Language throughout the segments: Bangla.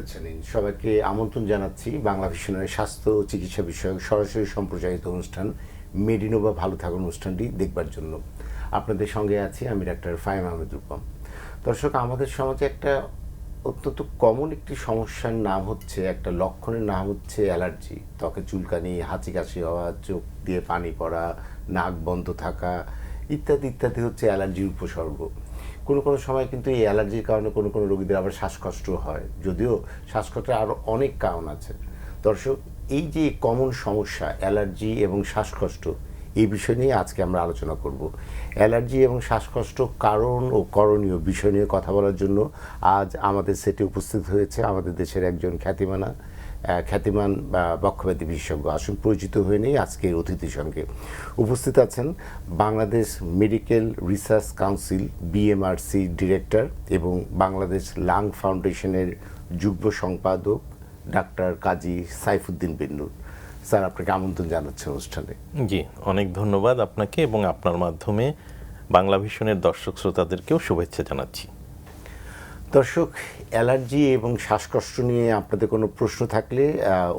করেছেন। সবাইকে আমন্ত্রণ জানাচ্ছি বাংলা ভিশনের স্বাস্থ্য ও চিকিৎসা বিষয়ক সরাসরি সম্প্রচারিত অনুষ্ঠান মেডিনোভা ভালো থাকুন অনুষ্ঠানটি দেখবার জন্য। আপনাদের সঙ্গে আছি আমি ডাক্তার ফাহিম আহমেদ রূপম। দর্শক, আমাদের সমাজে একটা অত্যন্ত কমন একটি সমস্যার নাম হচ্ছে, একটা লক্ষণের নাম হচ্ছে অ্যালার্জি। ত্বকে চুলকানি, হাঁচি কাশি হওয়া, চোখ দিয়ে পানি পড়া, নাক বন্ধ থাকা ইত্যাদি ইত্যাদি হচ্ছে অ্যালার্জির উপসর্গ। কোনো কোনো সময় কিন্তু এই অ্যালার্জির কারণে কোনো কোনো রোগীদের আবার শ্বাসকষ্ট হয়, যদিও শ্বাসকষ্টের আরও অনেক কারণ আছে। দর্শক, এই যে কমন সমস্যা অ্যালার্জি এবং শ্বাসকষ্ট, এই বিষয় নিয়ে আজকে আমরা আলোচনা করব। অ্যালার্জি এবং শ্বাসকষ্ট কারণ ও করণীয় বিষয় নিয়ে কথা বলার জন্য আজ আমাদের সেটে উপস্থিত হয়েছে আমাদের দেশের একজন খ্যাতিমান বক্ষব্যাধি বিশেষজ্ঞ। আসুন পরিচিত হয়ে নেই আজকের অতিথির সঙ্গে। উপস্থিত আছেন Bangladesh medical research council BMRC director এবং বাংলাদেশ লাং ফাউন্ডেশনের যুগ্ম সম্পাদক ডাক্তার কাজী সাইফুদ্দিন বিন্নুর। স্যার, আপনাকে আমন্ত্রণ জানাচ্ছি অনুষ্ঠানে। জি, অনেক ধন্যবাদ আপনাকে এবং আপনার মাধ্যমে বাংলা ভিশনের দর্শক শ্রোতাদেরকেও শুভেচ্ছা জানাচ্ছি। দর্শক, অ্যালার্জি এবং শ্বাসকষ্ট নিয়ে আপনাদের কোনো প্রশ্ন থাকলে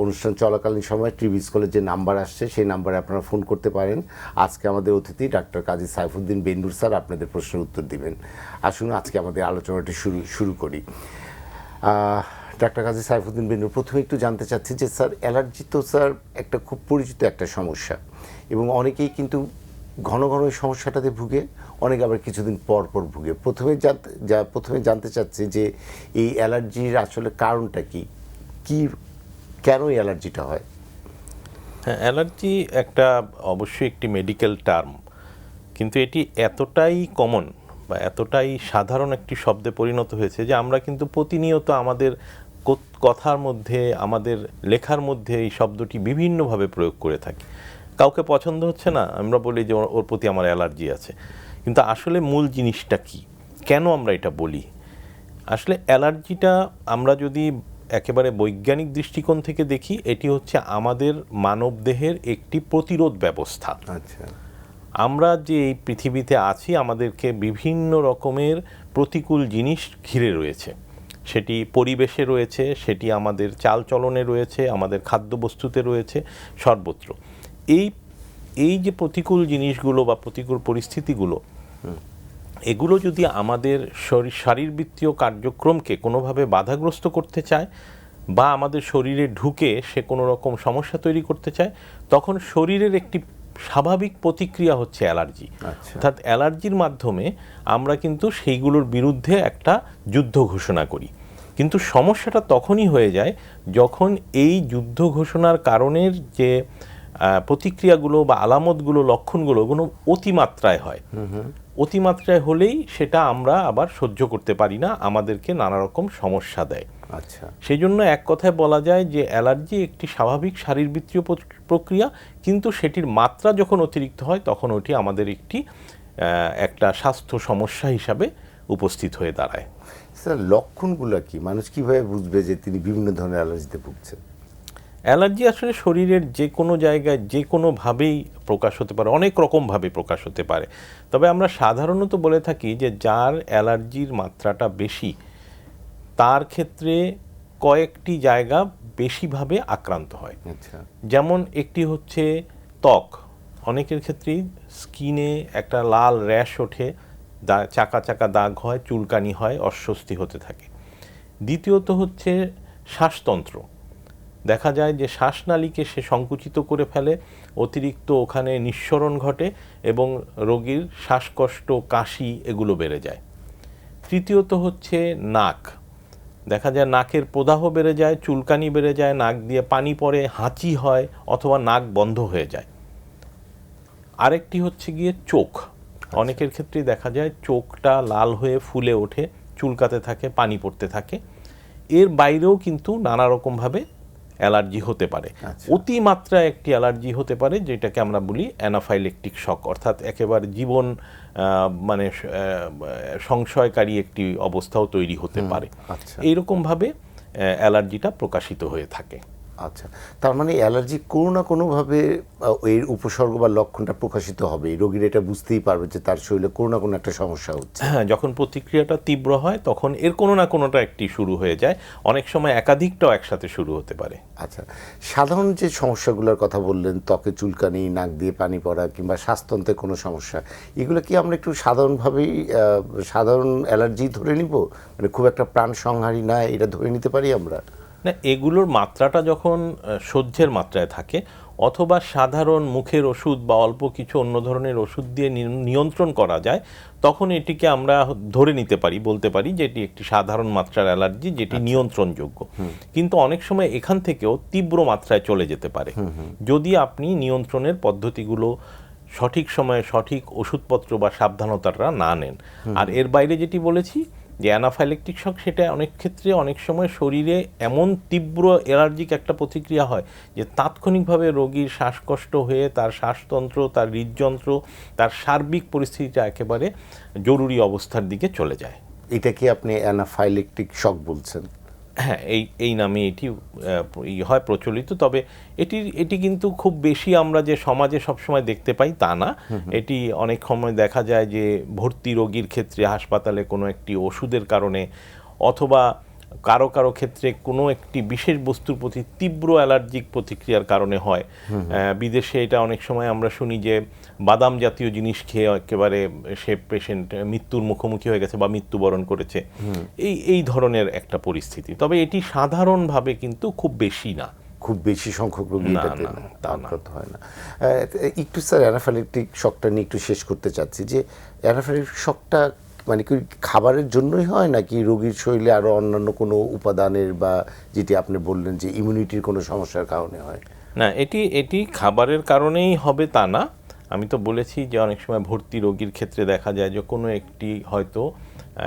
অনুষ্ঠান চলাকালীন সময় টিভি স্কুলের যে নাম্বার আসছে সেই নাম্বারে আপনারা ফোন করতে পারেন। আজকে আমাদের অতিথি ডাক্তার কাজী সাইফুদ্দিন বিন্নুর স্যার আপনাদের প্রশ্নের উত্তর দিবেন। আসুন আজকে আমাদের আলোচনাটি শুরু করি। ডাক্তার কাজী সাইফুদ্দিন বিন্নুর, প্রথমে একটু জানতে চাচ্ছি যে স্যার, অ্যালার্জি তো স্যার একটা খুব পরিচিত একটা সমস্যা এবং অনেকেই কিন্তু ঘন ঘন এই সমস্যাটাতে ভুগে, অনেকে আবার কিছুদিন পর পর ভুগে। প্রথমে জানতে চাচ্ছি যে এই অ্যালার্জির আসলে কারণটা কি, কেন এই অ্যালার্জিটা হয়? হ্যাঁ, অ্যালার্জি একটা অবশ্যই একটি মেডিকেল টার্ম, কিন্তু এটি এতটাই কমন বা এতটাই সাধারণ একটি শব্দে পরিণত হয়েছে যে আমরা কিন্তু প্রতিনিয়ত আমাদের কথার মধ্যে, আমাদের লেখার মধ্যে এই শব্দটি বিভিন্নভাবে প্রয়োগ করে থাকি। কাউকে পছন্দ হচ্ছে না, আমরা বলি যে ওর প্রতি আমার অ্যালার্জি আছে, কিন্তু আসলে মূল জিনিসটা কি, কেন আমরা এটা বলি? আসলে অ্যালার্জিটা আমরা যদি একেবারে বৈজ্ঞানিক দৃষ্টিকোণ থেকে দেখি, এটি হচ্ছে আমাদের মানবদেহের একটি প্রতিরোধ ব্যবস্থা। আচ্ছা। আমরা যে এই পৃথিবীতে আছি, আমাদেরকে বিভিন্ন রকমের প্রতিকূল জিনিস ঘিরে রয়েছে। সেটি পরিবেশে রয়েছে, সেটি আমাদের চালচলনে রয়েছে, আমাদের খাদ্যবস্তুতে রয়েছে, সর্বত্র। এই যে প্রতিকূল জিনিসগুলো বা প্রতিকূল পরিস্থিতিগুলো, এগুলো যদি আমাদের শারীরবৃত্তীয় কার্যক্রমকে কোনোভাবে বাধাগ্রস্ত করতে চায় বা আমাদের শরীরে ঢুকে সে কোনো রকম সমস্যা তৈরি করতে চায়, তখন শরীরের একটি স্বাভাবিক প্রতিক্রিয়া হচ্ছে অ্যালার্জি। অর্থাৎ অ্যালার্জির মাধ্যমে আমরা কিন্তু সেইগুলোর বিরুদ্ধে একটা যুদ্ধ ঘোষণা করি। কিন্তু সমস্যাটা তখনই হয়ে যায় যখন এই যুদ্ধ ঘোষণার কারণের যে প্রতিক্রিয়াগুলো বা আলামতগুলো, লক্ষণগুলো অতিমাত্রায় হয়। অতিমাত্রায় হলেই সেটা আমরা আবার সহ্য করতে পারি না, আমাদেরকে নানা রকম সমস্যা দেয়। আচ্ছা। সেই জন্য এক কথায় বলা যায় যে অ্যালার্জি একটি স্বাভাবিক শারীরবৃত্তীয় প্রক্রিয়া, কিন্তু সেটির মাত্রা যখন অতিরিক্ত হয় তখন ওটি আমাদের একটা স্বাস্থ্য সমস্যা হিসাবে উপস্থিত হয়ে দাঁড়ায়। স্যার, লক্ষণগুলো কি? মানুষ কিভাবে বুঝবে যে তিনি বিভিন্ন ধরনের অ্যালার্জিতে ভুগছেন? অ্যালার্জি আসলে শরীরের যে কোনো জায়গায় যে কোনোভাবেই প্রকাশ হতে পারে, অনেক রকমভাবে প্রকাশ হতে পারে। তবে আমরা সাধারণত বলে থাকি যে যার অ্যালার্জির মাত্রাটা বেশি, তার ক্ষেত্রে কয়েকটি জায়গা বেশিভাবে আক্রান্ত হয়। আচ্ছা। যেমন একটি হচ্ছে ত্বক, অনেকের ক্ষেত্রেই স্কিনে একটা লাল র্যাশ ওঠে, চাকা চাকা দাগ হয়, চুলকানি হয়, অস্বস্তি হতে থাকে। দ্বিতীয়ত হচ্ছে শ্বাসতন্ত্র, দেখা যায় যে শ্বাসনালীকে সে সংকুচিত করে ফেলে, অতিরিক্ত ওখানে নিঃসরণ ঘটে এবং রোগীর শ্বাসকষ্ট, কাশি এগুলো বেড়ে যায়। তৃতীয়ত হচ্ছে নাক, দেখা যায় নাকের প্রদাহ বেড়ে যায়, চুলকানি বেড়ে যায়, নাক দিয়ে পানি পড়ে, হাঁচি হয় অথবা নাক বন্ধ হয়ে যায়। আরেকটি হচ্ছে গিয়ে চোখ, অনেকের ক্ষেত্রেই দেখা যায় চোখটা লাল হয়ে ফুলে ওঠে, চুলকাতে থাকে, পানি পড়তে থাকে। এর বাইরেও কিন্তু নানা রকমভাবে অ্যালার্জি হতে পারে। অতিমাত্রায় একটি অ্যালার্জি হতে পারে যেটাকে আমরা বলি অ্যানাফাইলেকটিক শক, অর্থাৎ একেবারে জীবন সংশয়কারী একটি অবস্থাও তৈরি হতে পারে। এইরকমভাবে অ্যালার্জিটা প্রকাশিত হয়ে থাকে। আচ্ছা, তার মানে অ্যালার্জি কোনো না কোনোভাবে এর উপসর্গ বা লক্ষণটা প্রকাশিত হবে, রোগীর এটা বুঝতেই পারবে যে তার শরীরে কোনো না কোনো একটা সমস্যা হচ্ছে। হ্যাঁ, যখন প্রতিক্রিয়াটা তীব্র হয় তখন এর কোনো না কোনোটা একটি শুরু হয়ে যায়, অনেক সময় একাধিকটাও একসাথে শুরু হতে পারে। আচ্ছা, সাধারণ যে সমস্যাগুলোর কথা বললেন, ত্বকে চুলকানি, নাক দিয়ে পানি পড়া কিংবা শ্বাসতন্ত্রের কোনো সমস্যা, এগুলো কি আমরা একটু সাধারণভাবেই সাধারণ অ্যালার্জি ধরে নিব, মানে খুব একটা প্রাণ সংহারী না, এটা ধরে নিতে পারি আমরা? না, এগুলোর মাত্রাটা যখন সহ্যের মাত্রায় থাকে অথবা সাধারণ মুখের ওষুধ বা অল্প কিছু অন্য ধরনের ওষুধ দিয়ে নিয়ন্ত্রণ করা যায়, তখন এটিকে আমরা ধরে নিতে পারি, বলতে পারি যে এটি একটি সাধারণ মাত্রার অ্যালার্জি যেটি নিয়ন্ত্রণযোগ্য। কিন্তু অনেক সময় এখান থেকেও তীব্র মাত্রায় চলে যেতে পারে যদি আপনি নিয়ন্ত্রণের পদ্ধতিগুলো সঠিক সময়ে সঠিক ওষুধপত্র বা সাবধানতাটা না নেন। আর এর বাইরে যেটি বলেছি যে অ্যানাফাইলেকটিক শক, সেটা অনেক ক্ষেত্রে অনেক সময় শরীরে এমন তীব্র অ্যালার্জিক একটা প্রতিক্রিয়া হয় যে তাৎক্ষণিকভাবে রোগীর শ্বাসকষ্ট হয়ে তার শ্বাসতন্ত্র, তার হৃদযন্ত্র, তার সার্বিক পরিস্থিতিটা একেবারে জরুরি অবস্থার দিকে চলে যায়। এটা কি আপনি অ্যানাফাইলেকটিক শক বলছেন? হ্যাঁ, এই নামে এটি হয় প্রচলিত। তবে এটি কিন্তু খুব বেশি আমরা যে সমাজে সবসময় দেখতে পাই তা না। এটি অনেক সময় দেখা যায় যে ভর্তি রোগীর ক্ষেত্রে হাসপাতালে কোনো একটি ওষুধের কারণে অথবা কারো কারো ক্ষেত্রে কোনো একটি বিশেষ বস্তুর প্রতি তীব্র অ্যালার্জিক প্রতিক্রিয়ার কারণে হয়। বিদেশে এটা অনেক সময় আমরা শুনি যে বাদাম জাতীয় জিনিস খেয়ে একেবারে সে পেশেন্ট মৃত্যুর মুখোমুখি হয়ে গেছে বা মৃত্যুবরণ করেছে, এই ধরনের একটা পরিস্থিতি। তবে এটি সাধারণভাবে কিন্তু খুব বেশি না, খুব বেশি সংখ্যক রোগী না, এটাতে না, তা না। আক্রান্ত হয় না। একটু স্যার অ্যানাফাইলেকটিক শকটা নিয়ে একটু শেষ করতে চাচ্ছি, যে অ্যানাফাইলেকটিক শকটা মানে কি খাবারের জন্যই হয় নাকি রোগীর শরীরে আরও অন্যান্য কোনো উপাদানের বা যেটি আপনি বললেন যে ইমিউনিটির কোনো সমস্যার কারণে হয়? না, এটি খাবারের কারণেই হবে তা না। আমি তো বলেছি যে অনেক সময় ভর্তি রোগীর ক্ষেত্রে দেখা যায় যে কোনো একটি হয়তো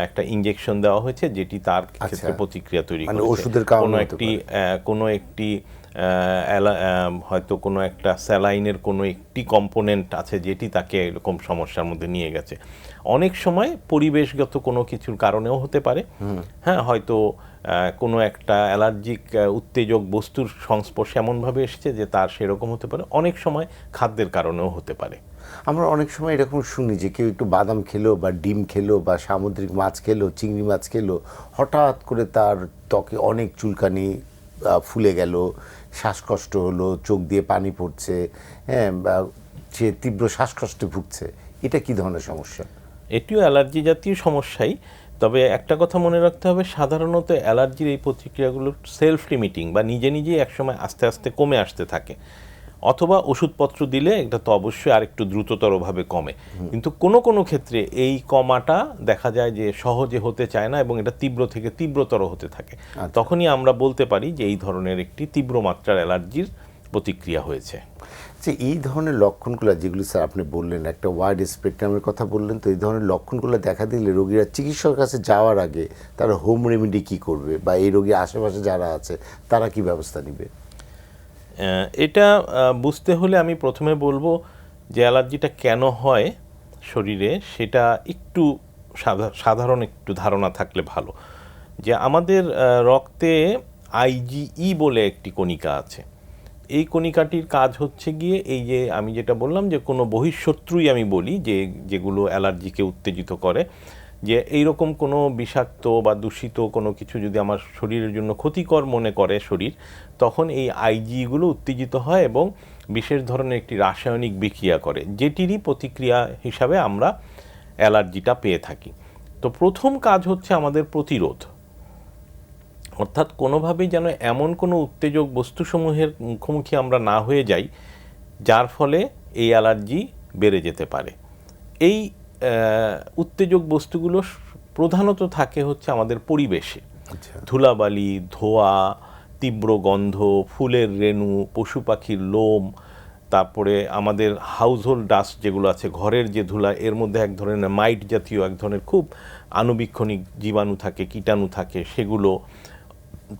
একটা ইনজেকশন দেওয়া হয়েছে যেটি তার ক্ষেত্রে প্রতিক্রিয়া তৈরি মানে করেছে। ওষুধের কারণে কোনো একটি হয়তো কোনো একটা স্যালাইনের কোনো একটি কম্পোনেন্ট আছে যেটি তাকে এরকম সমস্যার মধ্যে নিয়ে গেছে। অনেক সময় পরিবেশগত কোনো কিছুর কারণেও হতে পারে। হ্যাঁ, হয়তো কোনো একটা অ্যালার্জিক উত্তেজক বস্তুর সংস্পর্শে এমনভাবে এসেছে যে তার সেরকম হতে পারে। অনেক সময় খাদ্যের কারণেও হতে পারে। আমরা অনেক সময় এরকম শুনি যে কেউ একটু বাদাম খেলো বা ডিম খেলো বা সামুদ্রিক মাছ খেলো, চিংড়ি মাছ খেলো, হঠাৎ করে তার ত্বকে অনেক চুলকানি, ফুলে গেল, শ্বাসকষ্ট হলো, চোখ দিয়ে পানি পড়ছে, হ্যাঁ, বা সে তীব্র শ্বাসকষ্টে ভুগছে। এটা কি ধরনের সমস্যা? এটিও অ্যালার্জি জাতীয় সমস্যাই। তবে একটা কথা মনে রাখতে হবে, সাধারণত অ্যালার্জির এই প্রতিক্রিয়াগুলো সেলফ লিমিটিং বা নিজে নিজেই একসময় আস্তে আস্তে কমে আসতে থাকে, অথবা ওষুধপত্র দিলে এটা তো অবশ্যই আরেকটু দ্রুততরভাবে কমে। কিন্তু কোনো কোনো ক্ষেত্রে এই কমাটা দেখা যায় যে সহজে হতে চায় না এবং এটা তীব্র থেকে তীব্রতর হতে থাকে। তখনই আমরা বলতে পারি যে এই ধরনের একটি তীব্র মাত্রার অ্যালার্জির প্রতিক্রিয়া হয়েছে। যে এই ধরনের লক্ষণগুলো যেগুলি স্যার আপনি বললেন, একটা ওয়াইড স্পেকট্রামের কথা বললেন, তো এই ধরনের লক্ষণগুলো দেখা দিলে রোগীরা চিকিৎসকের কাছে যাওয়ার আগে তারা হোম রেমেডি কী করবে, বা এই রোগীর আশেপাশে যারা আছে তারা কি ব্যবস্থা নেবে? এটা বুঝতে হলে আমি প্রথমে বলবো যে অ্যালার্জিটা কেন হয় শরীরে সেটা একটু সাধারণ একটু ধারণা থাকলে ভালো। যে আমাদের রক্তে আইজিই বলে একটি কণিকা আছে। এই কণিকাটির কাজ হচ্ছে গিয়ে এই যে আমি যেটা বললাম যে কোনো বহিঃশত্রুই আমি বলি যে যেগুলো অ্যালার্জিকে উত্তেজিত করে, যে এইরকম কোনো বিষাক্ত বা দূষিত কোনো কিছু যদি আমার শরীরের জন্য ক্ষতিকর মনে করে শরীর, তখন এই আইজিগুলো উত্তেজিত হয় এবং বিশেষ ধরনের একটি রাসায়নিক বিক্রিয়া করে, যেটিরই প্রতিক্রিয়া হিসাবে আমরা অ্যালার্জিটা পেয়ে থাকি। তো প্রথম কাজ হচ্ছে আমাদের প্রতিরোধ, অর্থাৎ কোনোভাবেই যেন এমন কোনো উত্তেজক বস্তুসমূহের মুখোমুখি আমরা না হয়ে যাই যার ফলে এই অ্যালার্জি বেড়ে যেতে পারে। এই উত্তেজক বস্তুগুলো প্রধানত থাকে হচ্ছে আমাদের পরিবেশে, ধুলাবালি, ধোঁয়া, তীব্র গন্ধ, ফুলের রেণু, পশু পাখির লোম, তারপরে আমাদের হাউসহোল্ড ডাস্ট যেগুলো আছে, ঘরের যে ধুলা, এর মধ্যে এক ধরনের মাইট জাতীয় এক ধরনের খুব আণুবীক্ষণিক জীবাণু থাকে, কীটাণু থাকে, সেগুলো,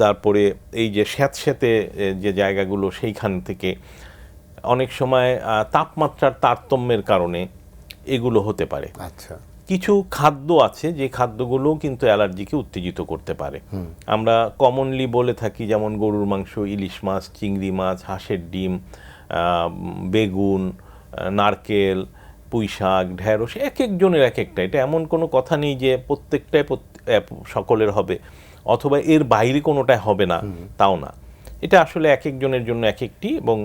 তারপরে এই যে স্যাঁতস্যাঁতে যে জায়গাগুলো সেইখান থেকে অনেক সময় তাপমাত্রার তারতম্যের কারণে এগুলো হতে পারে। আচ্ছা, কিছু খাদ্য আছে যে খাদ্যগুলো কিন্তু অ্যালার্জিকে উত্তেজিত করতে পারে। আমরা কমনলি বলে থাকি যেমন গরুর মাংস, ইলিশ মাছ, চিংড়ি মাছ, হাঁসের ডিম, বেগুন, নারকেল, পুঁই শাক, ঢেঁড়স, এক একজনের এক একটা। এটা এমন কোনো কথা নেই যে প্রত্যেকটাই সকলের হবে অথবা এর বাইরে কোনোটাই হবে না, তাও না। এটা আসলে এক একজনের জন্য এক একটি, এবং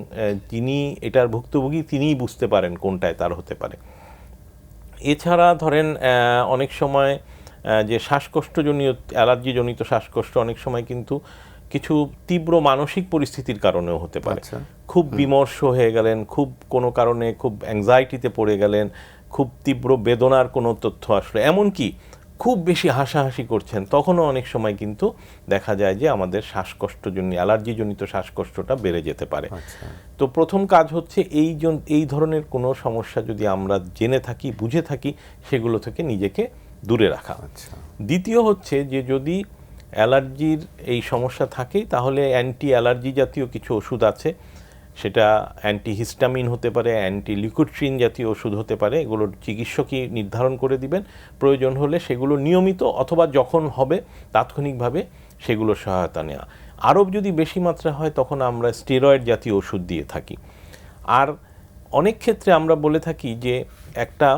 যিনি এটার ভুক্তভোগী তিনিই বুঝতে পারেন কোনটায় তার হতে পারে। এছাড়া ধরেন অনেক সময় যে শ্বাসকষ্টজনিত, অ্যালার্জিজনিত শ্বাসকষ্ট অনেক সময় কিন্তু কিছু তীব্র মানসিক পরিস্থিতির কারণেও হতে পারে। খুব বিমর্ষ হয়ে গেলেন, খুব কোনো কারণে খুব অ্যাংজাইটিতে পড়ে গেলেন, খুব তীব্র বেদনার কোনো তথ্য আসলে, এমনকি খুব বেশি হাসাহাসি করছেন, তখনও অনেক সময় কিন্তু দেখা যায় যে আমাদের শ্বাসকষ্টজনিত, অ্যালার্জিজনিত শ্বাসকষ্টটা বেড়ে যেতে পারে। তো প্রথম কাজ হচ্ছে এই ধরনের কোনো সমস্যা যদি আমরা জেনে থাকি, বুঝে থাকি, সেগুলো থেকে নিজেকে দূরে রাখা। দ্বিতীয় হচ্ছে যে যদি অ্যালার্জির এই সমস্যা থাকে তাহলে অ্যান্টি অ্যালার্জি জাতীয় কিছু ওষুধ আছে, সেটা অ্যান্টিহিস্টামিন হতে পারে, অ্যান্টি লিউকোট্রিন জাতীয় ওষুধ হতে পারে। এগুলোর চিকিৎসকই নির্ধারণ করে দিবেন, প্রয়োজন হলে সেগুলো নিয়মিত অথবা যখন হবে তাৎক্ষণিকভাবে সেগুলোর সহায়তা নেওয়া। আরও যদি বেশি মাত্রা হয় তখন আমরা স্টেরয়েড জাতীয় ওষুধ দিয়ে থাকি। আর অনেক ক্ষেত্রে আমরা বলে থাকি যে একটা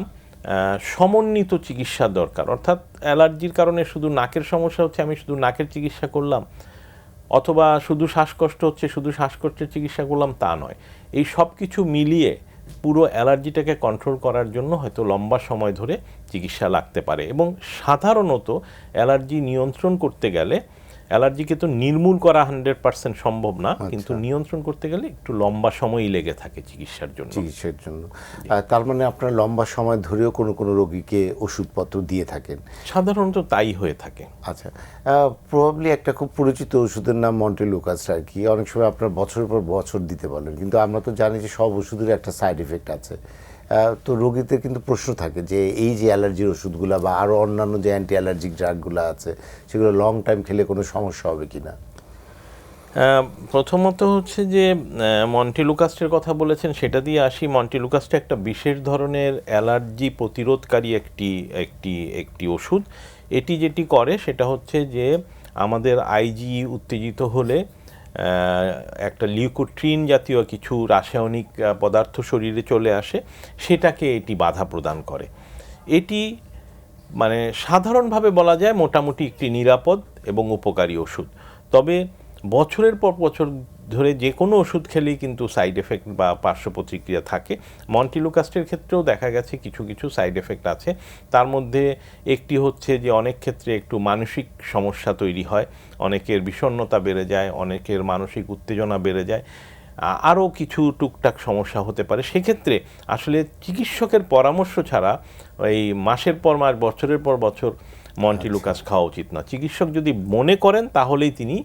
সমন্বিত চিকিৎসার দরকার, অর্থাৎ অ্যালার্জির কারণে শুধু নাকের সমস্যা হচ্ছে, আমি শুধু নাকের চিকিৎসা করলাম, অথবা শুধু শ্বাসকষ্ট হচ্ছে শুধু শ্বাসকষ্টের চিকিৎসা করলাম, তা নয়। এই সব কিছু মিলিয়ে পুরো অ্যালার্জিটাকে কন্ট্রোল করার জন্য হয়তো লম্বা সময় ধরে চিকিৎসা লাগতে পারে। এবং সাধারণত অ্যালার্জি নিয়ন্ত্রণ করতে গেলে, অ্যালার্জিকে তো নির্মূল করা 100% সম্ভব না, কিন্তু নিয়ন্ত্রণ করতে গেলে একটু লম্বা সময়ই লেগে থাকে চিকিৎসার জন্য। তার মানে আপনারা লম্বা সময় ধরেও কোনো কোনো রোগীকে ওষুধপত্র দিয়ে থাকেন? সাধারণত তাই হয়ে থাকে। আচ্ছা, প্রবাবলি একটা খুব পরিচিত ওষুধের নাম মন্টেলুকাস আর কি, অনেক সময় আপনার বছরের পর বছর দিতে বলেন, কিন্তু আমরা তো জানি যে সব ওষুধের একটা সাইড এফেক্ট আছে। তো রোগীদের কিন্তু প্রশ্ন থাকে যে এই যে অ্যালার্জির ওষুধগুলো বা আরও অন্যান্য যে অ্যান্টি অ্যালার্জিক ড্রাগগুলো আছে সেগুলো লং টাইম খেলে কোনো সমস্যা হবে কি না? প্রথমত হচ্ছে যে মন্টেলুকাস্টের কথা বলেছেন, সেটা দিয়ে আসি। মন্টেলুকাস্টটা একটা বিশেষ ধরনের অ্যালার্জি প্রতিরোধকারী একটি ওষুধ। এটি যেটি করে সেটা হচ্ছে যে আমাদের আইজি উত্তেজিত হলে একটা লিউকোট্রিন জাতীয় কিছু রাসায়নিক পদার্থ শরীরে চলে আসে, সেটাকে এটি বাধা প্রদান করে। এটি মানে সাধারণভাবে বলা যায় মোটামুটি একটি নিরাপদ এবং উপকারী ওষুধ। তবে বছরের পর বছর ধরে যে কোনো ওষুধ খেলেই কিন্তু সাইড এফেক্ট বা পার্শ্ব প্রতিক্রিয়া থাকে। মন্টেলুকাস্টের ক্ষেত্রেও দেখা গেছে কিছু কিছু সাইড এফেক্ট আছে। তার মধ্যে একটি হচ্ছে যে অনেক ক্ষেত্রে একটু মানসিক সমস্যা তৈরি হয়, অনেকের বিষণ্ণতা বেড়ে যায়, অনেকের মানসিক উত্তেজনা বেড়ে যায়, আরও কিছু টুকটাক সমস্যা হতে পারে। সেক্ষেত্রে আসলে চিকিৎসকের পরামর্শ ছাড়া এই মাসের পর মাস, বছরের পর বছর মন্টেলুকাস খাওয়া উচিত না। চিকিৎসক যদি মনে করেন তাহলেই তিনি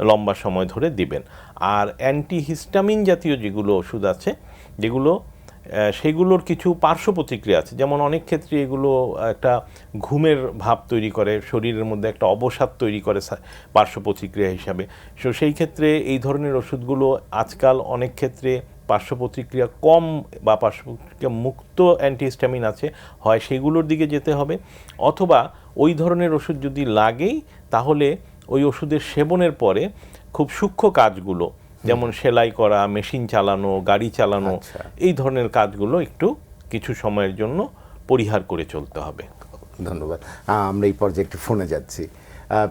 লম্বা সময় ধরে দিবেন। আর অ্যান্টিহিস্টামিন জাতীয় যেগুলো ওষুধ আছে, যেগুলো সেগুলোর কিছু পার্শ্ব প্রতিক্রিয়া আছে, যেমন অনেক ক্ষেত্রে এগুলো একটা ঘুমের ভাব তৈরি করে, শরীরের মধ্যে একটা অবসাদ তৈরি করে পার্শ্ব প্রতিক্রিয়া হিসাবে। সেই ক্ষেত্রে এই ধরনের ওষুধগুলো আজকাল অনেক ক্ষেত্রে পার্শ্ব প্রতিক্রিয়া কম বা পার্শ্ব প্রতিক্রিয়া মুক্ত অ্যান্টিহিস্টামিন আছে, হয় সেগুলোর দিকে যেতে হবে, অথবা ওই ধরনের ওষুধ যদি লাগেই তাহলে ওই ওষুধের সেবনের পরে খুব সূক্ষ্ম কাজগুলো, যেমন সেলাই করা, মেশিন চালানো, গাড়ি চালানো, এই ধরনের কাজগুলো একটু কিছু সময়ের জন্য পরিহার করে চলতে হবে। ধন্যবাদ। আমরা এই পর্যায়ে একটু ফোনে যাচ্ছি।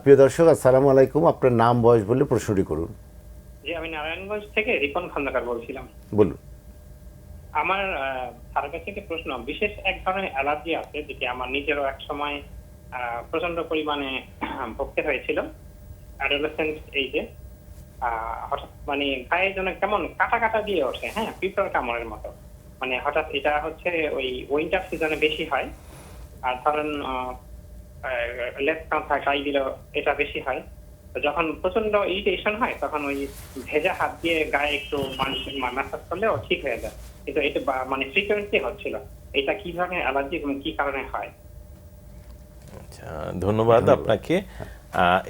প্রিয় দর্শক, আসসালামু আলাইকুম, আপনার নাম বয়স বলে প্রশ্নটি করুন। জি, আমি নারায়ণগঞ্জ থেকে রিপন খন্দকার বলছিলাম। বলুন। আমার তার কাছে একটা প্রশ্ন, বিশেষ এক ধরনের অ্যালার্জি আছে যেটি আমার নিজেরও এক সময় প্রচন্ড পরিমাণে ভুগতে হয়েছিল অ্যাডোলেসেন্ট এইজে। হঠাৎ মানে গায়ে যেন কেমন কাটা কাটা দিয়ে ওঠে, হ্যাঁ, পিঁপড়ার কামড়ের মতো। মানে হঠাৎ এটা হচ্ছে ওই উইন্টার সিজনে বেশি হয়, আর ধরেন লেপ কাঁথা গাই দিল এটা বেশি হয়। যখন প্রচন্ড ইরিটেশন হয় তখন ওই ভেজা হাত দিয়ে গায়ে একটু ম্যাসাজ করলেও ঠিক হয়ে যায়, কিন্তু এটা মানে ফ্রিকোয়েন্সি হচ্ছিল। এটা কি ধরনের অ্যালার্জি এবং কি কারণে হয়? আচ্ছা, ধন্যবাদ আপনাকে।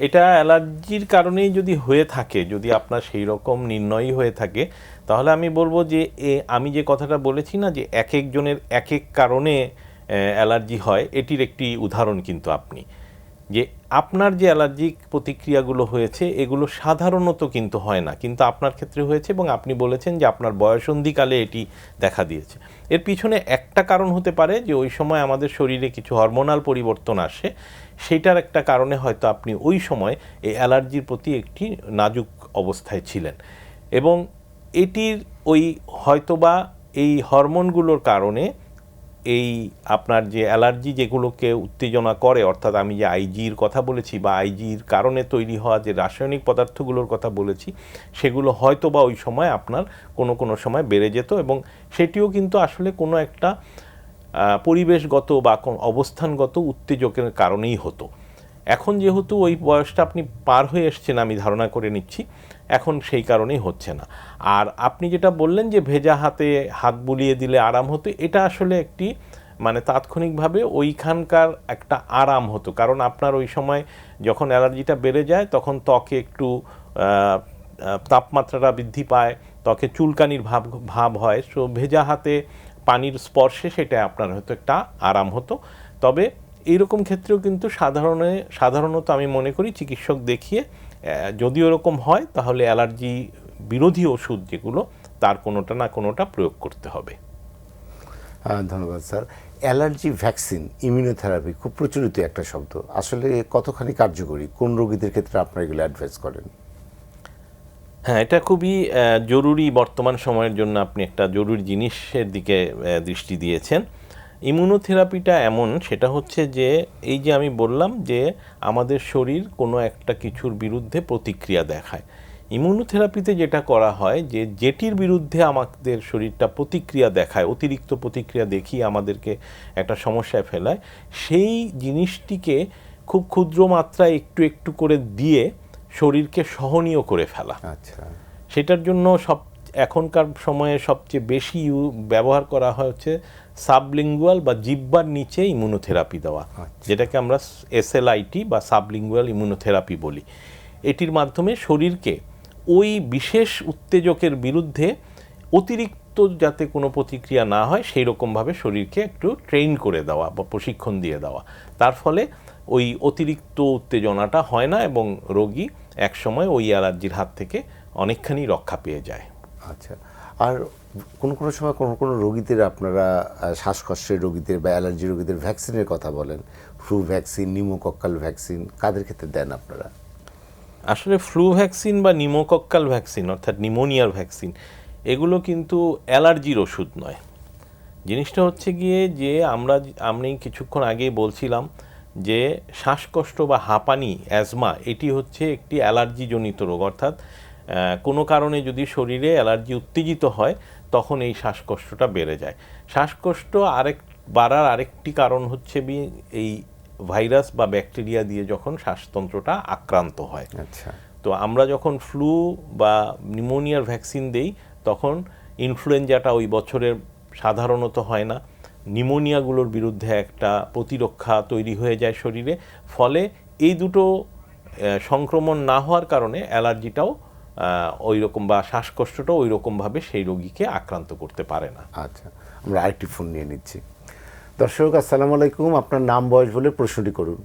এটা অ্যালার্জির কারণেই যদি হয়ে থাকে, যদি আপনার সেই রকম নির্ণয়ই হয়ে থাকে, তাহলে আমি বলবো যে আমি যে কথাটা বলেছি না, যে এক একজনের এক এক কারণে অ্যালার্জি হয়, এটির একটি উদাহরণ কিন্তু আপনি, যে আপনার যে অ্যালার্জিক প্রতিক্রিয়াগুলো হয়েছে এগুলো সাধারণত কিন্তু হয় না, কিন্তু আপনার ক্ষেত্রে হয়েছে এবং আপনি বলেছেন যে আপনার বয়সন্ধিকালে এটি দেখা দিয়েছে। এর পিছনে একটা কারণ হতে পারে যে ওই সময় আমাদের শরীরে কিছু হরমোনাল পরিবর্তন আসে, সেইটার একটা কারণে হয়তো আপনি ওই সময় এই অ্যালার্জির প্রতি একটি নাজুক অবস্থায় ছিলেন, এবং এটির ওই হয়তোবা এই হরমোনগুলোর কারণে এই আপনার যে অ্যালার্জি যেগুলোকে উত্তেজনা করে, অর্থাৎ আমি যে আইজির কথা বলেছি বা আইজির কারণে তৈরি হওয়া যে রাসায়নিক পদার্থগুলোর কথা বলেছি, সেগুলো হয়তো বা ওই সময় আপনার কোনো কোনো সময় বেড়ে যেত, এবং সেটিও কিন্তু আসলে কোনো একটা পরিবেশগত বা অবস্থানগত উত্তেজকের কারণেই হতো। এখন যেহেতু ওই বয়সটা আপনি পার হয়ে এসছেন, আমি ধারণা করে নিচ্ছি এখন সেই কারণেই হচ্ছে না। আর আপনি যেটা বললেন যে ভেজা হাতে হাত বুলিয়ে দিলে আরাম হতো, এটা আসলে একটি মানে তাৎক্ষণিকভাবে ওইখানকার একটা আরাম হতো, কারণ আপনার ওই সময় যখন অ্যালার্জিটা বেড়ে যায় তখন ত্বকে একটু তাপমাত্রাটা বৃদ্ধি পায়, ত্বকে চুলকানির ভাব হয়, সো ভেজা হাতে পানির স্পর্শে সেটা আপনার হয়তো একটা আরাম হতো। তবে এইরকম ক্ষেত্রেও কিন্তু সাধারণত আমি মনে করি চিকিৎসক দেখিয়ে যদি ওরকম হয় তাহলে অ্যালার্জি বিরোধী ওষুধ যেগুলো তার কোনোটা না কোনোটা প্রয়োগ করতে হবে। ধন্যবাদ স্যার। অ্যালার্জি ভ্যাকসিন, ইমিউনোথেরাপি খুব প্রচলিত একটা শব্দ, আসলে কতখানি কার্যকরী, কোন রোগীদের ক্ষেত্রে আপনারা এগুলো অ্যাডভাইস করেন? হ্যাঁ, এটা খুবই জরুরি, বর্তমান সময়ের জন্য আপনি একটা জরুরি জিনিসের দিকে দৃষ্টি দিয়েছেন। ইমিউনোথেরাপিটা এমন, সেটা হচ্ছে যে এই যে আমি বললাম যে আমাদের শরীর কোনো একটা কিছুর বিরুদ্ধে প্রতিক্রিয়া দেখায়, ইমিউনোথেরাপিতে যেটা করা হয় যে যেটির বিরুদ্ধে আমাদের শরীরটা প্রতিক্রিয়া দেখায়, অতিরিক্ত প্রতিক্রিয়া দেখিয়ে আমাদেরকে একটা সমস্যায় ফেলায়, সেই জিনিসটিকে খুব ক্ষুদ্র মাত্রায় একটু একটু করে দিয়ে শরীরকে সহনীয় করে ফেলা। আচ্ছা, সেটার জন্য এখনকার সময়ে সবচেয়ে বেশি ব্যবহার করা হয় হচ্ছে সাবলিঙ্গুয়াল বা জিহ্বার নিচে ইমিউনোথেরাপি দেওয়া, যেটাকে আমরা SLIT বা সাবলিঙ্গুয়াল ইমিউনোথেরাপি বলি। এটির মাধ্যমে শরীরকে ওই বিশেষ উত্তেজকের বিরুদ্ধে অতিরিক্ত যাতে কোনো প্রতিক্রিয়া না হয় সেই রকমভাবে শরীরকে একটু ট্রেন করে দেওয়া বা প্রশিক্ষণ দিয়ে দেওয়া, তার ফলে ওই অতিরিক্ত উত্তেজনাটা হয় না এবং রোগী একসময় ওই অ্যালার্জির হাত থেকে অনেকখানি রক্ষা পেয়ে যায়। আচ্ছা। আর কোনো কোনো সময় কোনো কোনো রোগীদের আপনারা শ্বাসকষ্টের রোগীদের বা অ্যালার্জি রোগীদের ভ্যাকসিনের কথা বলেন, ফ্লু ভ্যাকসিন, নিউমোকক্কাল ভ্যাকসিন, কাদের ক্ষেত্রে দেন আপনারা? আসলে ফ্লু ভ্যাকসিন বা নিউমোকক্কাল ভ্যাকসিন অর্থাৎ নিউমোনিয়ার ভ্যাকসিন এগুলো কিন্তু অ্যালার্জির ওষুধ নয়। জিনিসটা হচ্ছে গিয়ে যে আমি কিছুক্ষণ আগেই বলছিলাম যে শ্বাসকষ্ট বা হাঁপানি, অ্যাজমা, এটি হচ্ছে একটি অ্যালার্জিজনিত রোগ, অর্থাৎ কোনো কারণে যদি শরীরে অ্যালার্জি উত্তেজিত হয় তখন এই শ্বাসকষ্টটা বেড়ে যায়। শ্বাসকষ্ট বাড়ার আরেকটি কারণ হচ্ছে এই ভাইরাস বা ব্যাকটেরিয়া দিয়ে যখন শ্বাসতন্ত্রটা আক্রান্ত হয়। আচ্ছা। তো আমরা যখন ফ্লু বা নিউমোনিয়ার ভ্যাকসিন দেই তখন ইনফ্লুয়েঞ্জাটা ওই বছরের সাধারণত হয় না, নিউমোনিয়াগুলোর বিরুদ্ধে একটা প্রতিরক্ষা তৈরি হয়ে যায় শরীরে, ফলে এই দুটো সংক্রমণ না হওয়ার কারণে অ্যালার্জিটাও ওই রকম বা শ্বাসকষ্টটাও ওই রকমভাবে সেই রোগীকে আক্রান্ত করতে পারে না। আচ্ছা, আমরা আরেকটি ফোন নিয়ে নিচ্ছি। দর্শক আসসালামু আলাইকুম, আপনার নাম বয়স বলে প্রশ্নটি করুন।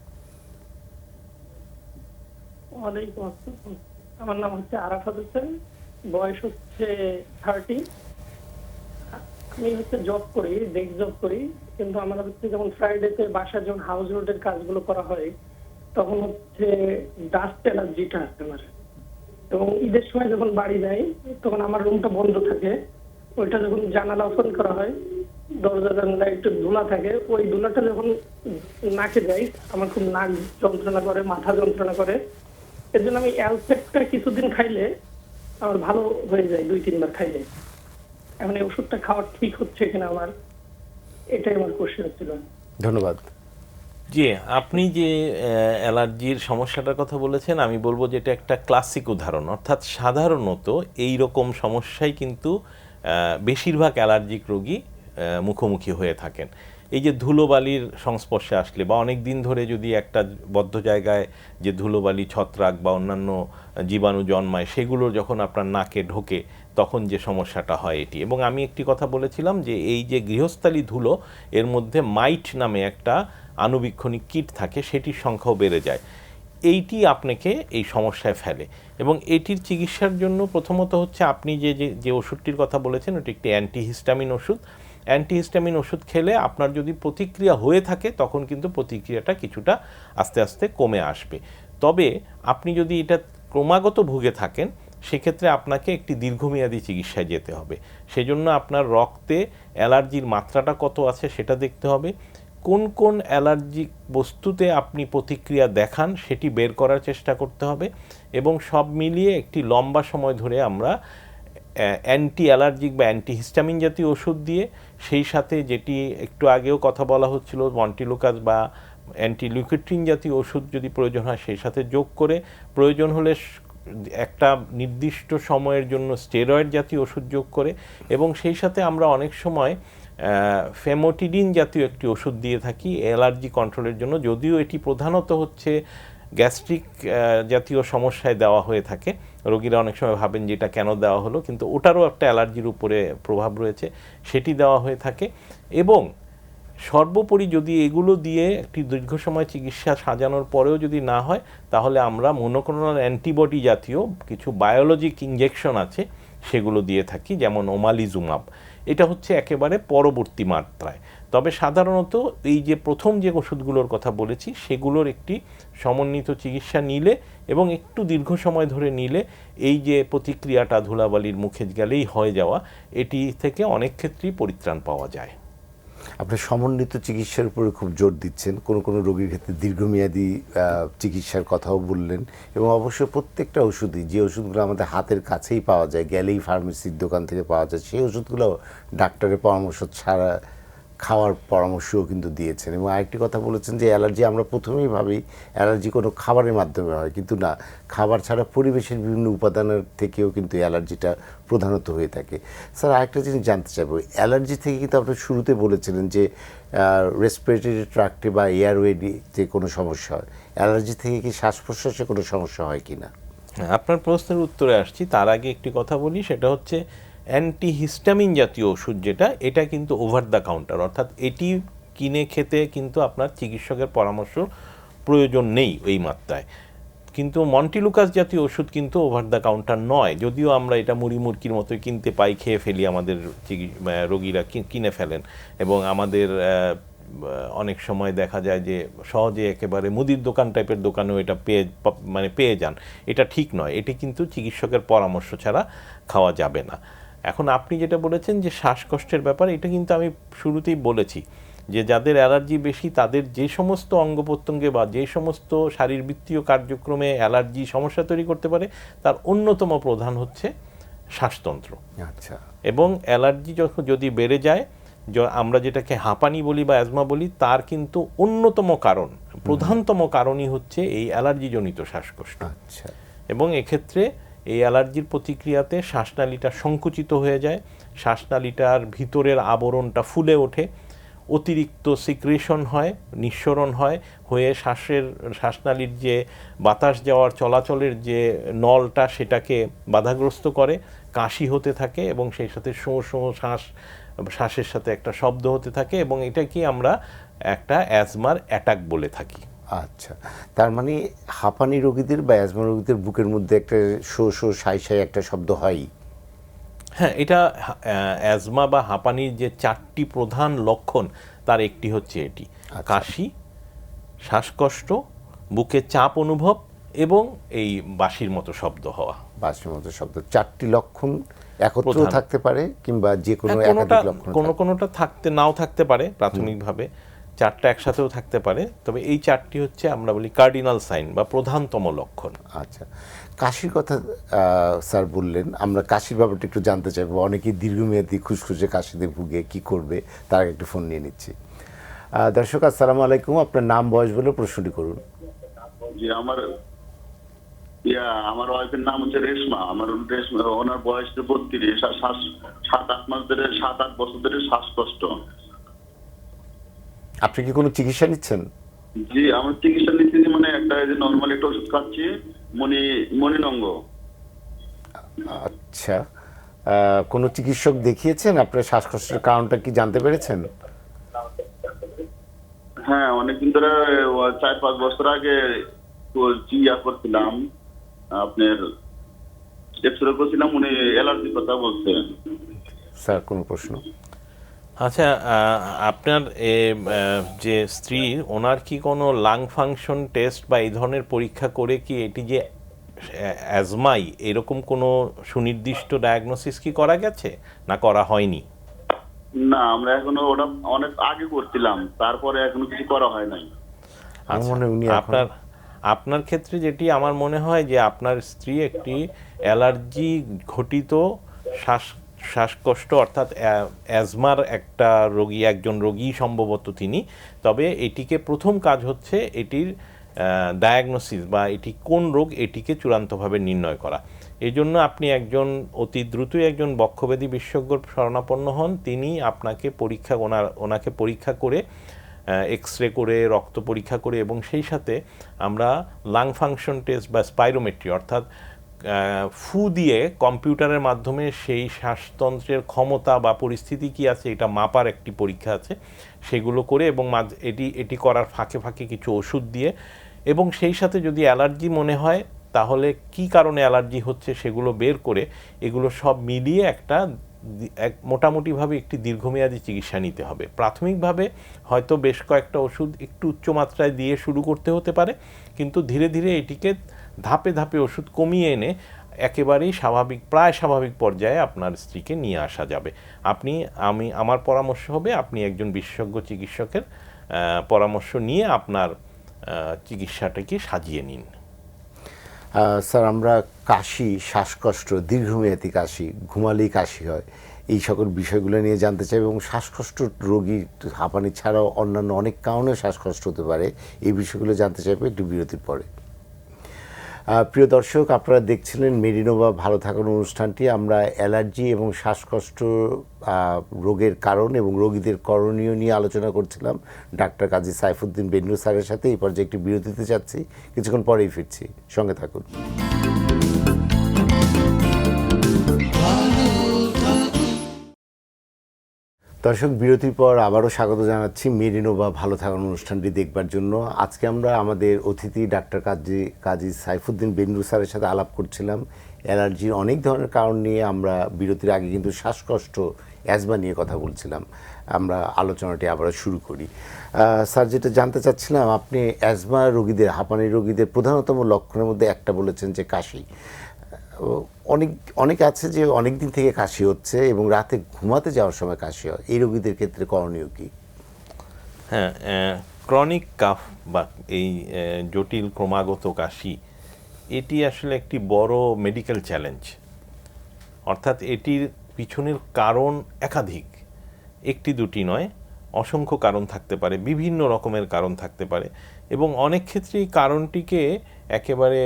ওয়ালাইকুম আসসালাম, আমার নাম হচ্ছে আরাফাত হোসেন, বয়স হচ্ছে 30। আমি জব করি, ডেস্ক জব করি, কিন্তু আমার যেমন ফ্রাইডেতে বাসায় যখন হাউস হোল্ডের কাজগুলো করা হয় তখন ডাস্ট অ্যালার্জিটা আছে আমার, এবং ঈদের সময় যখন বাড়ি যাই তখন আমার রুমটা বন্ধ থাকে, ওইটা যখন জানালা ওপেন করা হয় দরজা জানালা একটু ধুলা থাকে, ওই ধুলাটা যখন নাকে যায় আমার খুব নাক যন্ত্রণা করে, মাথা যন্ত্রণা করে। এর জন্য আমি অ্যালসেপটা কিছুদিন খাইলে আমার ভালো হয়ে যায়, 2-3 বার খাইলে। এখন এই ওষুধটা খাওয়া ঠিক হচ্ছে কিনা আমার, এটাই আমার কোশ্চেন ছিল। ধন্যবাদ। জি, আপনি যে অ্যালার্জির সমস্যাটার কথা বলেছেন আমি বলবো যে এটা একটা ক্লাসিক উদাহরণ, অর্থাৎ সাধারণত এই রকম সমস্যাই কিন্তু বেশিরভাগ অ্যালার্জিক রোগী মুখোমুখি হয়ে থাকেন। এই যে ধুলোবালির সংস্পর্শে আসলে বা অনেক দিন ধরে যদি একটা বদ্ধ জায়গায় যে ধুলোবালি, ছত্রাক বা অন্যান্য জীবাণু জন্মায়, সেগুলো যখন আপনার নাকে ঢোকে তখন যে সমস্যাটা হয় এটি। এবং আমি একটি কথা বলেছিলাম যে এই যে গৃহস্থালী ধুলো, এর মধ্যে মাইট নামে একটা আণুবীক্ষণিক কীট থাকে, সেটির সংখ্যাও বেড়ে যায়। এইটি আপনাকে এই সমস্যায় ফেলে। এবং এটির চিকিৎসার জন্য প্রথমত হচ্ছে আপনি যে যে ওষুধটির কথা বলেছেন, ওটি একটি অ্যান্টিহিস্টামিন ওষুধ। অ্যান্টিহিস্টামিন ওষুধ খেলে আপনার যদি প্রতিক্রিয়া হয়ে থাকে তখন কিন্তু প্রতিক্রিয়াটা কিছুটা আস্তে আস্তে কমে আসবে। তবে আপনি যদি এটা ক্রমাগত ভুগে থাকেন, সেক্ষেত্রে আপনাকে একটি দীর্ঘমেয়াদী চিকিৎসায় যেতে হবে। সেজন্য আপনার রক্তে অ্যালার্জির মাত্রাটা কত আছে সেটা দেখতে হবে, কোন কোন অ্যালার্জিক বস্তুতে আপনি প্রতিক্রিয়া দেখান সেটি বের করার চেষ্টা করতে হবে, এবং সব মিলিয়ে একটি লম্বা সময় ধরে আমরা অ্যান্টি অ্যালার্জিক বা অ্যান্টিহিস্টামিন জাতীয় ওষুধ দিয়ে, সেই সাথে যেটি একটু আগেও কথা বলা হচ্ছিল মন্টিলুকাস বা অ্যান্টিলিউকোট্রিন জাতীয় ওষুধ যদি প্রয়োজন হয় সেই সাথে যোগ করে, প্রয়োজন হলে একটা নির্দিষ্ট সময়ের জন্য স্টেরয়েড জাতীয় ওষুধ যোগ করে, এবং সেই সাথে আমরা অনেক সময় ফেমোটিডিন জাতীয় একটি ওষুধ দিয়ে থাকি অ্যালার্জি কন্ট্রোলের জন্য, যদিও এটি প্রধানত হচ্ছে গ্যাস্ট্রিক জাতীয় সমস্যায় দেওয়া হয়ে থাকে। রোগীরা অনেক সময় ভাবেন যে এটা কেন দেওয়া হলো, কিন্তু ওটারও একটা অ্যালার্জির উপরে প্রভাব রয়েছে, সেটি দেওয়া হয়ে থাকে। এবং সর্বোপরি যদি এগুলো দিয়ে একটি দীর্ঘ সময় চিকিৎসা সাজানোর পরেও যদি না হয়, তাহলে আমরা মনোক্লোনাল অ্যান্টিবডি জাতীয় কিছু বায়োলজিক ইনজেকশন আছে সেগুলো দিয়ে থাকি, যেমন ওমালিজুমাব। এটা হচ্ছে একেবারে পরবর্তী মাত্রায়। তবে সাধারণত এই যে প্রথম যে ওষুধগুলোর কথা বলেছি সেগুলোর একটি সমন্বিত চিকিৎসা নিলে এবং একটু দীর্ঘ সময় ধরে নিলে এই যে প্রতিক্রিয়াটা ধুলাবালির মুখে গেলেই হয়ে যাওয়া, এটি থেকে অনেক ক্ষেত্রেই পরিত্রাণ পাওয়া যায়। আপনি সমন্বিত চিকিৎসার উপরে খুব জোর দিচ্ছেন, কোনো কোনো রোগীর ক্ষেত্রে দীর্ঘমেয়াদী চিকিৎসার কথাও বললেন, এবং অবশ্যই প্রত্যেকটা ওষুধই, যে ওষুধগুলো আমাদের হাতের কাছেই পাওয়া যায়, গেলেই ফার্মেসির দোকান থেকে পাওয়া যায়, সেই ওষুধগুলো ডাক্তারের পরামর্শ ছাড়া খাওয়ার পরামর্শও কিন্তু দিয়েছেন। এবং আরেকটি কথা বলেছেন যে অ্যালার্জি আমরা প্রথমেই ভাবি অ্যালার্জি কোনো খাবারের মাধ্যমে হয়, কিন্তু না, খাবার ছাড়া পরিবেশের বিভিন্ন উপাদানের থেকেও কিন্তু অ্যালার্জিটা প্রধানত হয়ে থাকে। স্যার, আরেকটা জিনিস জানতে চাইবো, অ্যালার্জি থেকে কিন্তু আপনি শুরুতে বলেছিলেন যে রেসপিরেটরি ট্র্যাক্টে বা এয়ারওয়েতে কোনো সমস্যা হয়, অ্যালার্জি থেকে কি শ্বাস প্রশ্বাসে কোনো সমস্যা হয় কি না? আপনার প্রশ্নের উত্তরে আসছি, তার আগে একটি কথা বলি, সেটা হচ্ছে অ্যান্টিহিস্টামিন জাতীয় ওষুধ যেটা, এটা কিন্তু ওভার দ্য কাউন্টার, অর্থাৎ এটি কিনে খেতে কিন্তু আপনার চিকিৎসকের পরামর্শ প্রয়োজন নেই ওই মাত্রায়। কিন্তু মন্টিলুকাস জাতীয় ওষুধ কিন্তু ওভার দ্য কাউন্টার নয়, যদিও আমরা এটা মুড়ি মুরগির মতোই কিনতে পাই, খেয়ে ফেলি, আমাদের রোগীরা কিনে ফেলেন, এবং আমাদের অনেক সময় দেখা যায় যে সহজে একেবারে মুদির দোকান টাইপের দোকানেও এটা পেয়ে যান। এটা ঠিক নয়, এটি কিন্তু চিকিৎসকের পরামর্শ ছাড়া খাওয়া যাবে না। এখন আপনি যেটা বলেছেন যে শ্বাসকষ্টের ব্যাপার, এটা কিন্তু আমি শুরুতেই বলেছি যে যাদের অ্যালার্জি বেশি তাদের যে সমস্ত অঙ্গ প্রত্যঙ্গে বা যে সমস্ত শারীরবৃত্তীয় কার্যক্রমে অ্যালার্জি সমস্যা তৈরি করতে পারে, তার অন্যতম প্রধান হচ্ছে শ্বাসতন্ত্র। আচ্ছা। এবং অ্যালার্জি যদি বেড়ে যায়, আমরা যেটাকে হাঁপানি বলি বা অ্যাজমা বলি, তার কিন্তু অন্যতম কারণ, প্রধানতম কারণই হচ্ছে এই অ্যালার্জিজনিত শ্বাসকষ্ট। আচ্ছা। এবং এক্ষেত্রে এই অ্যালার্জির প্রতিক্রিয়াতে শ্বাসনালীটা সংকুচিত হয়ে যায়, শ্বাসনালীটার ভিতরের আবরণটা ফুলে ওঠে, অতিরিক্ত সিক্রেশন হয়, নিঃসরণ হয়, হয়ে শ্বাসনালীর যে বাতাস যাওয়ার চলাচলের যে নলটা সেটাকে বাধাগ্রস্ত করে, কাশি হতে থাকে, এবং সেই সাথে শোঁ শোঁ শ্বাসের সাথে একটা শব্দ হতে থাকে, এবং এটাকে আমরা একটা অ্যাজমার অ্যাটাক বলে থাকি। আচ্ছা, তার মানে হাঁপানি রোগীদের বা অ্যাজমা রোগীদের বুকের মধ্যে একটা শো শো সাই সাই একটা শব্দ হয়। হ্যাঁ, এটা অ্যাজমা বা হাঁপানির যে 4টি প্রধান লক্ষণ তার একটি হচ্ছে এটি, কাশি, শ্বাসকষ্ট, বুকে চাপ অনুভব এবং এই বাঁশির মতো শব্দ হওয়া। বাঁশির মতো শব্দ, 4টি লক্ষণ একত্র থাকতে পারে, কিংবা যে কোনো একাধিক লক্ষণ, কোনোটা নাও থাকতে পারে প্রাথমিকভাবে, 4টা একসাথেও থাকতে পারে, তবে এই 4টি হচ্ছে আমরা বলি কার্ডিনাল সাইন বা প্রধানতম লক্ষণ। আচ্ছা, কাশির কথা স্যার বললেন, আমরা কাশির ব্যাপারটা একটু জানতে চাইবো। অনেকেই দীর্ঘমেয়াদী খুসখুসে কাশিতে ভুগে, কি করবে, তার একটু ফোন নিয়ে নিচ্ছি। দর্শক, আসসালামু আলাইকুম, আপনার নাম বয়স বলে প্রশ্নটি করুন। জি, আমার ওয়াইফের নাম হচ্ছে রেশমা। ওনার বয়স 32, 7-8 বছর ধরে শ্বাসকষ্ট। আপনি কি কোনো চিকিৎসা নিচ্ছেন? জি, আমার চিকিৎসা নিচ্ছি, যে মানে একটা নর্মাল একটা ওষুধ খাচ্ছি, মনিনঙ্গ। আচ্ছা, কোনো চিকিৎসক দেখিয়েছেন? আপনার শ্বাসকষ্টের কারণটা কি জানতে পেরেছেন? হ্যাঁ, অনেকদিন ধরে 4-5 বছর আগে চিয়া করছিলাম, আপনার এক্সরে করছিলাম, উনি অ্যালার্জির কথা বলছেন। স্যার কোনো প্রশ্ন? আচ্ছা, আপনার যে স্ত্রী, ওনার কি কোনো লাং ফাংশন টেস্ট বা এই ধরনের পরীক্ষা করে কি এটি যে অ্যাজমাই এরকম কোনো সুনির্দিষ্ট ডায়াগনোসিস কি করা গেছে, না করা হয়নি? না, আমরা এখনো ওটা অনেক আগে করছিলাম, তারপরে এখনো কিছু করা হয় নাই। আমার মনে হয় উনি এখন আপনার আপনার ক্ষেত্রে যেটি আমার মনে হয় যে আপনার স্ত্রী একটি অ্যালার্জি ঘটিত শ্বাসকষ্ট অর্থাৎ অ্যাজমার একটা রোগী, একজন রোগী সম্ভবত তিনি। তবে এটিকে প্রথম কাজ হচ্ছে এটির ডায়াগনোসিস বা এটি কোন রোগ এটিকে চূড়ান্তভাবে নির্ণয় করা। এই জন্য আপনি একজন অতি দ্রুতই একজন বক্ষব্যাধি বিশেষজ্ঞর শরণাপন্ন হন। তিনি আপনাকে ওনাকে পরীক্ষা করে, এক্স রে করে, রক্ত পরীক্ষা করে এবং সেই সাথে আমরা লাং ফাংশন টেস্ট বা স্পাইরোমেট্রি অর্থাৎ ফু দিয়ে কম্পিউটারের মাধ্যমে সেই শ্বাসতন্ত্রের ক্ষমতা বা পরিস্থিতি কি আছে এটা মাপার একটি পরীক্ষা আছে, সেগুলো করে এবং এটি করার ফাঁকে ফাঁকে কিছু ওষুধ দিয়ে এবং সেই সাথে যদি অ্যালার্জি মনে হয় তাহলে কি কারণে অ্যালার্জি হচ্ছে সেগুলো বের করে এগুলো সব মিলিয়ে মোটামুটিভাবে একটি দীর্ঘমেয়াদী চিকিৎসা নিতে হবে। প্রাথমিকভাবে হয়তো বেশ কয়েকটা ওষুধ একটু উচ্চমাত্রায় দিয়ে শুরু করতে হতে পারে, কিন্তু ধীরে ধীরে এটিকে ধাপে ধাপে ওষুধ কমিয়ে এনে একেবারেই প্রায় স্বাভাবিক পর্যায়ে আপনার স্ত্রীকে নিয়ে আসা যাবে। আমার পরামর্শ হবে আপনি একজন বিশেষজ্ঞ চিকিৎসকের পরামর্শ নিয়ে আপনার চিকিৎসাটাকে সাজিয়ে নিন। স্যার, আমরা কাশি, শ্বাসকষ্ট, দীর্ঘমেয়াদী কাশি, ঘুমালেই কাশি হয়, এই সকল বিষয়গুলো নিয়ে জানতে চাই এবং শ্বাসকষ্ট রোগী হাঁপানি ছাড়াও অন্যান্য অনেক কারণে শ্বাসকষ্ট হতে পারে, এই বিষয়গুলো জানতে চাইবো একটু বিরতির পরে। প্রিয় দর্শক, আপনারা দেখছিলেন মেডিনোভা ভালো থাকার অনুষ্ঠানটি। আমরা অ্যালার্জি এবং শ্বাসকষ্ট রোগের কারণ এবং রোগীদের করণীয় নিয়ে আলোচনা করছিলাম ডাক্তার কাজী সাইফুদ্দিন বেন্নু স্যারের সাথে। এই পর্যায়ে একটি বিরতিতে যাচ্ছি, কিছুক্ষণ পরেই ফিরছি, সঙ্গে থাকুন। দর্শক, বিরতির পর আবারও স্বাগত জানাচ্ছি মেডিনোভা ভালো থাকার অনুষ্ঠানটি দেখবার জন্য। আজকে আমরা আমাদের অতিথি ডাক্তার কাজী সাইফুদ্দিন বেন্নু স্যারের সাথে আলাপ করছিলাম অ্যালার্জির অনেক ধরনের কারণ নিয়ে। আমরা বিরতির আগে কিন্তু শ্বাসকষ্ট, অ্যাজমা নিয়ে কথা বলছিলাম। আমরা আলোচনাটি আবারও শুরু করি। স্যার, যেটা জানতে চাচ্ছিলাম, আপনি অ্যাজমা রোগীদের, হাঁপানি রোগীদের প্রধানতম লক্ষণের মধ্যে একটা বলেছেন যে কাশি। অনেক আছে যে অনেক দিন থেকে কাশি হচ্ছে এবং রাতে ঘুমাতে যাওয়ার সময় কাশি হয়, এই রোগীদের ক্ষেত্রে করণীয় কি? হ্যাঁ, ক্রনিক কাফ বা এই জটিল ক্রমাগত কাশি, এটি আসলে একটি বড় মেডিকেল চ্যালেঞ্জ। অর্থাৎ এটির পিছনের কারণ একাধিক, একটি দুটি নয়, অসংখ্য কারণ থাকতে পারে, বিভিন্ন রকমের কারণ থাকতে পারে এবং অনেক ক্ষেত্রেই কারণটিকে একেবারে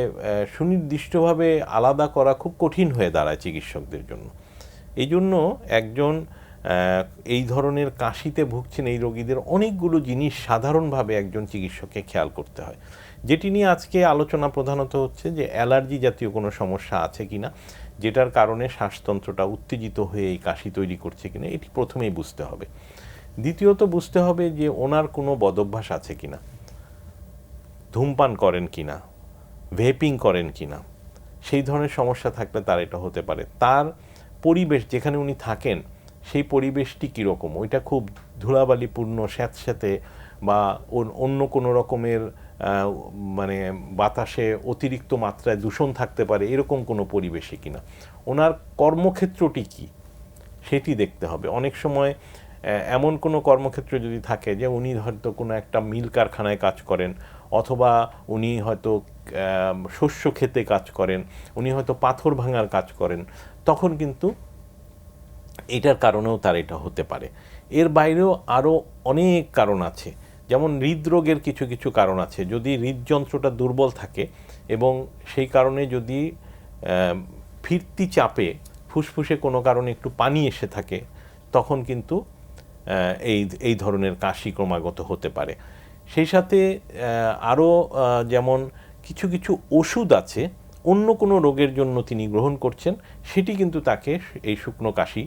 সুনির্দিষ্টভাবে আলাদা করা খুব কঠিন হয়ে দাঁড়ায় চিকিৎসকদের জন্য। এই জন্য একজন এই ধরনের কাশিতে ভুগছেন এই রোগীদের অনেকগুলো জিনিস সাধারণভাবে একজন চিকিৎসককে খেয়াল করতে হয়, যেটি নিয়ে আজকে আলোচনা প্রধানত হচ্ছে যে অ্যালার্জি জাতীয় কোনো সমস্যা আছে কিনা, যেটার কারণে শ্বাসতন্ত্রটা উত্তেজিত হয়ে এই কাশি তৈরি করছে কিনা, এটি প্রথমেই বুঝতে হবে। দ্বিতীয়ত বুঝতে হবে যে ওনার কোনো বদভ্যাস আছে কিনা, ধূমপান করেন কিনা, ভেপিং করেন কিনা, সেই ধরনের সমস্যা থাকলে তার এটা হতে পারে। তার পরিবেশ যেখানে উনি থাকেন সেই পরিবেশটি কীরকম, ওইটা খুব ধুলাবালিপূর্ণ, স্যাঁতস্যাঁতে বা অন্য কোনো রকমের মানে বাতাসে অতিরিক্ত মাত্রায় দূষণ থাকতে পারে, এরকম কোনো পরিবেশে কিনা। ওনার কর্মক্ষেত্রটি কি সেটি দেখতে হবে। অনেক সময় এমন কোনো কর্মক্ষেত্র যদি থাকে যে উনি হয়তো কোনো একটা মিল কারখানায় কাজ করেন, অথবা উনি হয়তো শস্য ক্ষেতে কাজ করেন, উনি হয়তো পাথর ভাঙার কাজ করেন, তখন কিন্তু এটার কারণেও তার এটা হতে পারে। এর বাইরেও আরও অনেক কারণ আছে, যেমন হৃদরোগের কিছু কিছু কারণ আছে। যদি হৃদযন্ত্রটা দুর্বল থাকে এবং সেই কারণে যদি ফিরতি চাপে ফুসফুসে কোনো কারণে একটু পানি এসে থাকে, তখন কিন্তু এই ধরনের কাশি ক্রমাগত হতে পারে। সেই সাথে আরও যেমন কিছু কিছু ওষুধ আছে অন্য কোনো রোগের জন্য তিনি গ্রহণ করছেন, সেটি কিন্তু তাকে এই শুকনো কাশি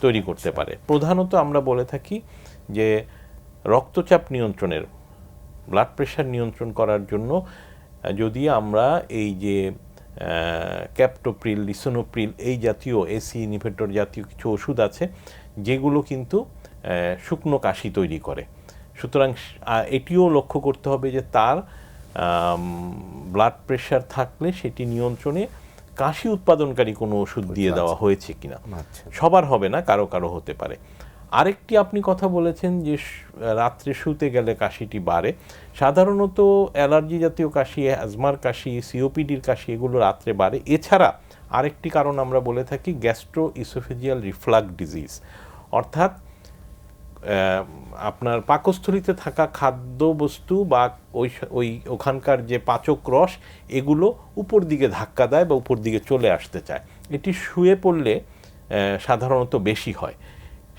তৈরি করতে পারে। প্রধানত আমরা বলে থাকি যে রক্তচাপ নিয়ন্ত্রণের, ব্লাড প্রেশার নিয়ন্ত্রণ করার জন্য যদি আমরা এই যে ক্যাপটোপ্রিল, লিসোনোপ্রিল এই জাতীয় এসি ইনহিবিটর জাতীয় কিছু ওষুধ আছে যেগুলো কিন্তু শুকনো কাশি তৈরি করে। সুতরাং এটিও লক্ষ্য করতে হবে যে তার ব্লাড প্রেশার থাকলে সেটি নিয়ন্ত্রণে কাশি উৎপাদনকারী কোনো ওষুধ দিয়ে দেওয়া হয়েছে কিনা। সবার হবে না, কারো কারো হতে পারে। আরেকটি আপনি কথা বলেছেন যে রাত্রে শুতে গেলে কাশিটি বাড়ে। সাধারণত অ্যালার্জি জাতীয় কাশি, অ্যাজমার কাশি, সিওপিডির কাশি এগুলো রাত্রে বাড়ে। এছাড়া আরেকটি কারণ আমরা বলে থাকি গ্যাস্ট্রো ইসোফেজিয়াল রিফ্লাক্স ডিজিজ, অর্থাৎ আপনার পাকস্থলিতে থাকা খাদ্যবস্তু বা ওখানকার যে পাচক রস এগুলো উপর দিকে ধাক্কা দেয় বা উপর দিকে চলে আসতে চায়। এটি শুয়ে পড়লে সাধারণত বেশি হয়।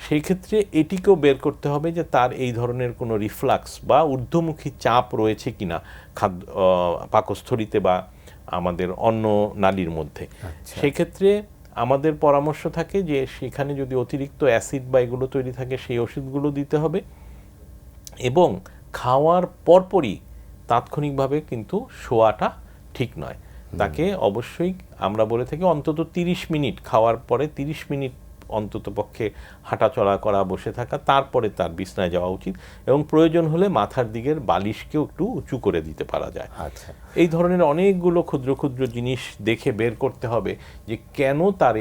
সেই ক্ষেত্রে এটিকেও বের করতে হবে যে তার এই ধরনের কোনো রিফ্লাক্স বা ঊর্ধ্বমুখী চাপ রয়েছে কিনা পাকস্থলিতে বা আমাদের অন্ন নালীর মধ্যে। সেই ক্ষেত্রে আমাদের পরামর্শ থাকে যে সেখানে যদি অতিরিক্ত অ্যাসিড বা এগুলো তৈরি থাকে সেই ওষুধগুলো দিতে হবে, এবং খাওয়ার পরপরই তাৎক্ষণিকভাবে কিন্তু শোয়াটা ঠিক নয়। তাকে অবশ্যই আমরা বলে থাকি অন্তত 30 মিনিট খাওয়ার পরে 30 মিনিট অন্তত পক্ষে হাঁটাচলা করা, বসে থাকা, তারপরে তার বিছনায় যাওয়া উচিত, এবং প্রয়োজন হলে মাথার দিকের বালিশকেও একটু উঁচু করে দিতে পারা যায়। এই ধরনের অনেকগুলো ক্ষুদ্র ক্ষুদ্র জিনিস দেখে বের করতে হবে যে কেন তার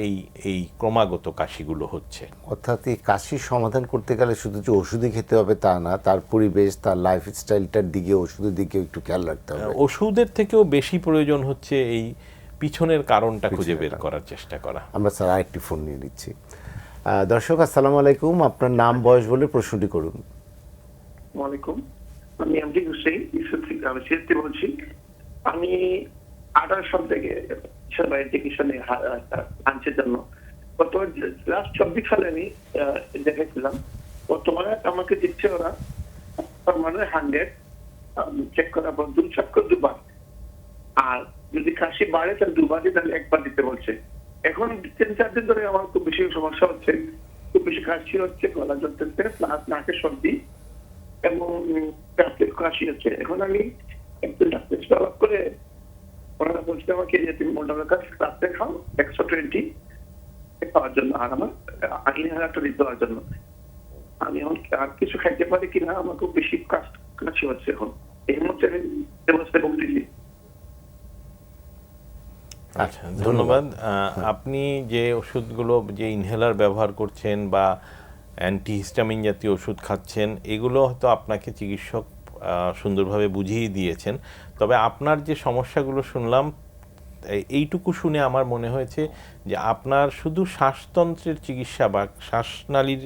এই ক্রমাগত কাশিগুলো হচ্ছে। অর্থাৎ এই কাশির সমাধান করতে গেলে শুধু যে ওষুধই খেতে হবে তা না, তার পরিবেশ, তার লাইফস্টাইলটার দিকে, ওষুধের দিকে একটু খেয়াল রাখতে হবে। ওষুধের থেকেও বেশি প্রয়োজন হচ্ছে এই পিছনের কারণটা খুঁজে বের করার চেষ্টা করা। আমরা স্যার আরেকটি ফোন নিয়ে নিচ্ছি। দর্শক আসসালামু আলাইকুম, আপনার নাম বয়স বলে প্রশ্নটি করুন। ওয়ালাইকুম, আমি এমডি হুসেইন ঈশ্বর থেকে আমি সিলেট বলছি। আমি 18 থেকে চিকিৎসা নিয়ে আনছে জন্য গত লাস্ট 24 সালে আমি দেখেছিলাম। বর্তমানে আমাকে দিচ্ছে ওরা মানে 100 চেক করার পর 2 চক্কর 2 বার, আর যদি কাশি বাড়ে তাহলে 2 বার, তাহলে 1 বার দিতে বলছে। এখন 3-4 দিন ধরে আমার খুব বেশি সমস্যা হচ্ছে, খুব বেশি কাশি হচ্ছে, গলা জ্বলতেছে, প্লাস নাকে সর্দি এবং পেটের কাশি হচ্ছে। এখন আমি একটু ডাক্তার তলব করে ওনারা বলছে আমাকে যে তুমি মোটামুটি রাত্রে খাও 120 পাওয়ার জন্য, আর আমার ইনহেলারটা দিতে দেওয়ার জন্য। আমি এখন আর কিছু খাইতে পারি কিনা, আমার খুব বেশি কাশি হচ্ছে। এখন এই মধ্যে ব্যবস্থায় বলতেছি। আচ্ছা, ধন্যবাদ। আপনি যে ওষুধগুলো, যে ইনহেলার ব্যবহার করছেন বা অ্যান্টিহিস্টামিন জাতীয় ওষুধ খাচ্ছেন, এগুলো হয়তো আপনাকে চিকিৎসক সুন্দরভাবে বুঝিয়ে দিয়েছেন। তবে আপনার যে সমস্যাগুলো শুনলাম, এইটুকু শুনে আমার মনে হয়েছে যে আপনার শুধু শ্বাসতন্ত্রের চিকিৎসা বা শ্বাসনালীর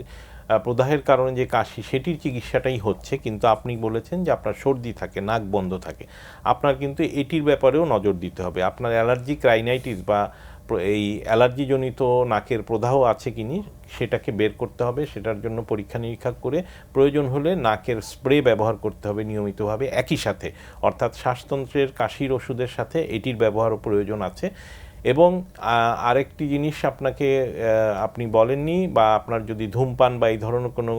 প্রদাহের কারণে যে কাশি সেটির চিকিৎসাটাই হচ্ছে, কিন্তু আপনি বলেছেন যে আপনার সর্দি থাকে, নাক বন্ধ থাকে। আপনার কিন্তু এটির ব্যাপারেও নজর দিতে হবে। আপনার অ্যালার্জিক রাইনাইটিস বা এই অ্যালার্জিজনিত নাকের প্রদাহ আছে কিনি সেটাকে বের করতে হবে। সেটার জন্য পরীক্ষা নিরীক্ষা করে প্রয়োজন হলে নাকের স্প্রে ব্যবহার করতে হবে নিয়মিতভাবে একই সাথে, অর্থাৎ শ্বাসতন্ত্রের কাশির ওষুধের সাথে এটির ব্যবহারও প্রয়োজন আছে। এবং আরেকটি জিনিস আপনাকে আপনি বলেননি, বা আপনার যদি ধূমপান বা এই ধরনের কোনো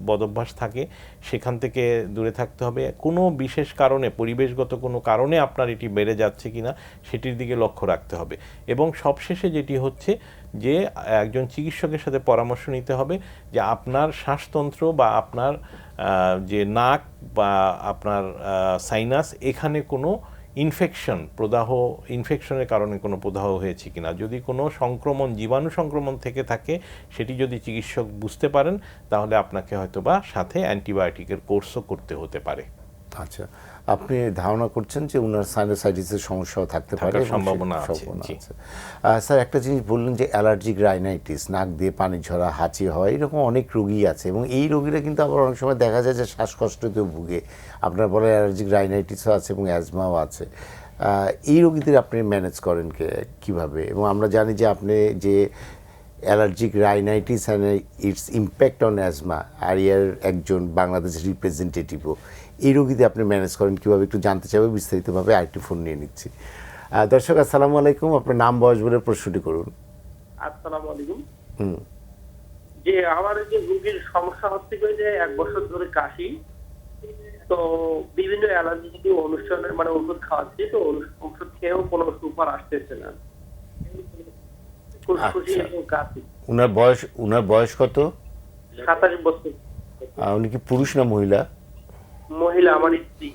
বদভ্যাস থাকে সেখান থেকে দূরে থাকতে হবে। কোনো বিশেষ কারণে, পরিবেশগত কোনো কারণে আপনার এটি বেড়ে যাচ্ছে কিনা সেটির দিকে লক্ষ্য রাখতে হবে। এবং সবশেষে যেটি হচ্ছে যে একজন চিকিৎসকের সাথে পরামর্শ নিতে হবে যে আপনার শ্বাসতন্ত্র বা আপনার যে নাক বা আপনার সাইনাস, এখানে কোনো ইনফেকশনের কারণে কোনো প্রদাহ হয়েছে কিনা। যদি কোনো সংক্রমণ, জীবাণু সংক্রমণ থেকে থাকে, সেটি যদি চিকিৎসক বুঝতে পারেন তাহলে আপনাকে হয়তোবা সাথে অ্যান্টিবায়োটিকের কোর্সও করতে হতে পারে। আচ্ছা, আপনি ধারণা করছেন যে ওনার সাইনাসাইটিসের সমস্যাও থাকতে পারে, সম্ভাবনা আছে। স্যার একটা জিনিস বললেন যে অ্যালার্জিক রাইনাইটিস, নাক দিয়ে পানি ঝরা, হাঁচি হয়, এরকম অনেক রোগী আছে, এবং এই রোগীরা কিন্তু আবার অনেক সময় দেখা যায় যে শ্বাসকষ্টতেও ভুগে। আপনার বলে অ্যালার্জিক রাইনাইটিসও আছে এবং অ্যাজমাও আছে। এই রোগীদের আপনি ম্যানেজ করেন কিভাবে? এবং আমরা জানি যে আপনি যে allergic rhinitis and it's impact on asthma, আরিয়ার একজন বাংলাদেশ রিপ্রেজেন্টেটিভও। এই রোগীদের আপনি ম্যানেজ করেন কীভাবে একটু জানতে চাইবো বিস্তারিতভাবে। আরেকটি ফোন নিয়ে নিচ্ছি। দর্শক আসসালামু আলাইকুম, আপনার নাম বয়স বলে প্রশ্নটি করুন। আসসালামু আলাইকুম। হুম। যে আমার যে রোগীর সমস্যা হচ্ছে কি যে 1 বছর ধরে কাশি, তো বিভিন্ন অ্যালার্জি থেকে অনুষ্ঠানের মানে ওষুধ খাওয়াচ্ছি, তো ওষুধ খেয়েও কোনো সুপার আসতেছে না। ফুসফুসি আচ্ছা। এবং কাশি। উনার বয়স কত? 27 বছর। উনি কি পুরুষ না মহিলা? মহিলা, আমার স্ত্রী।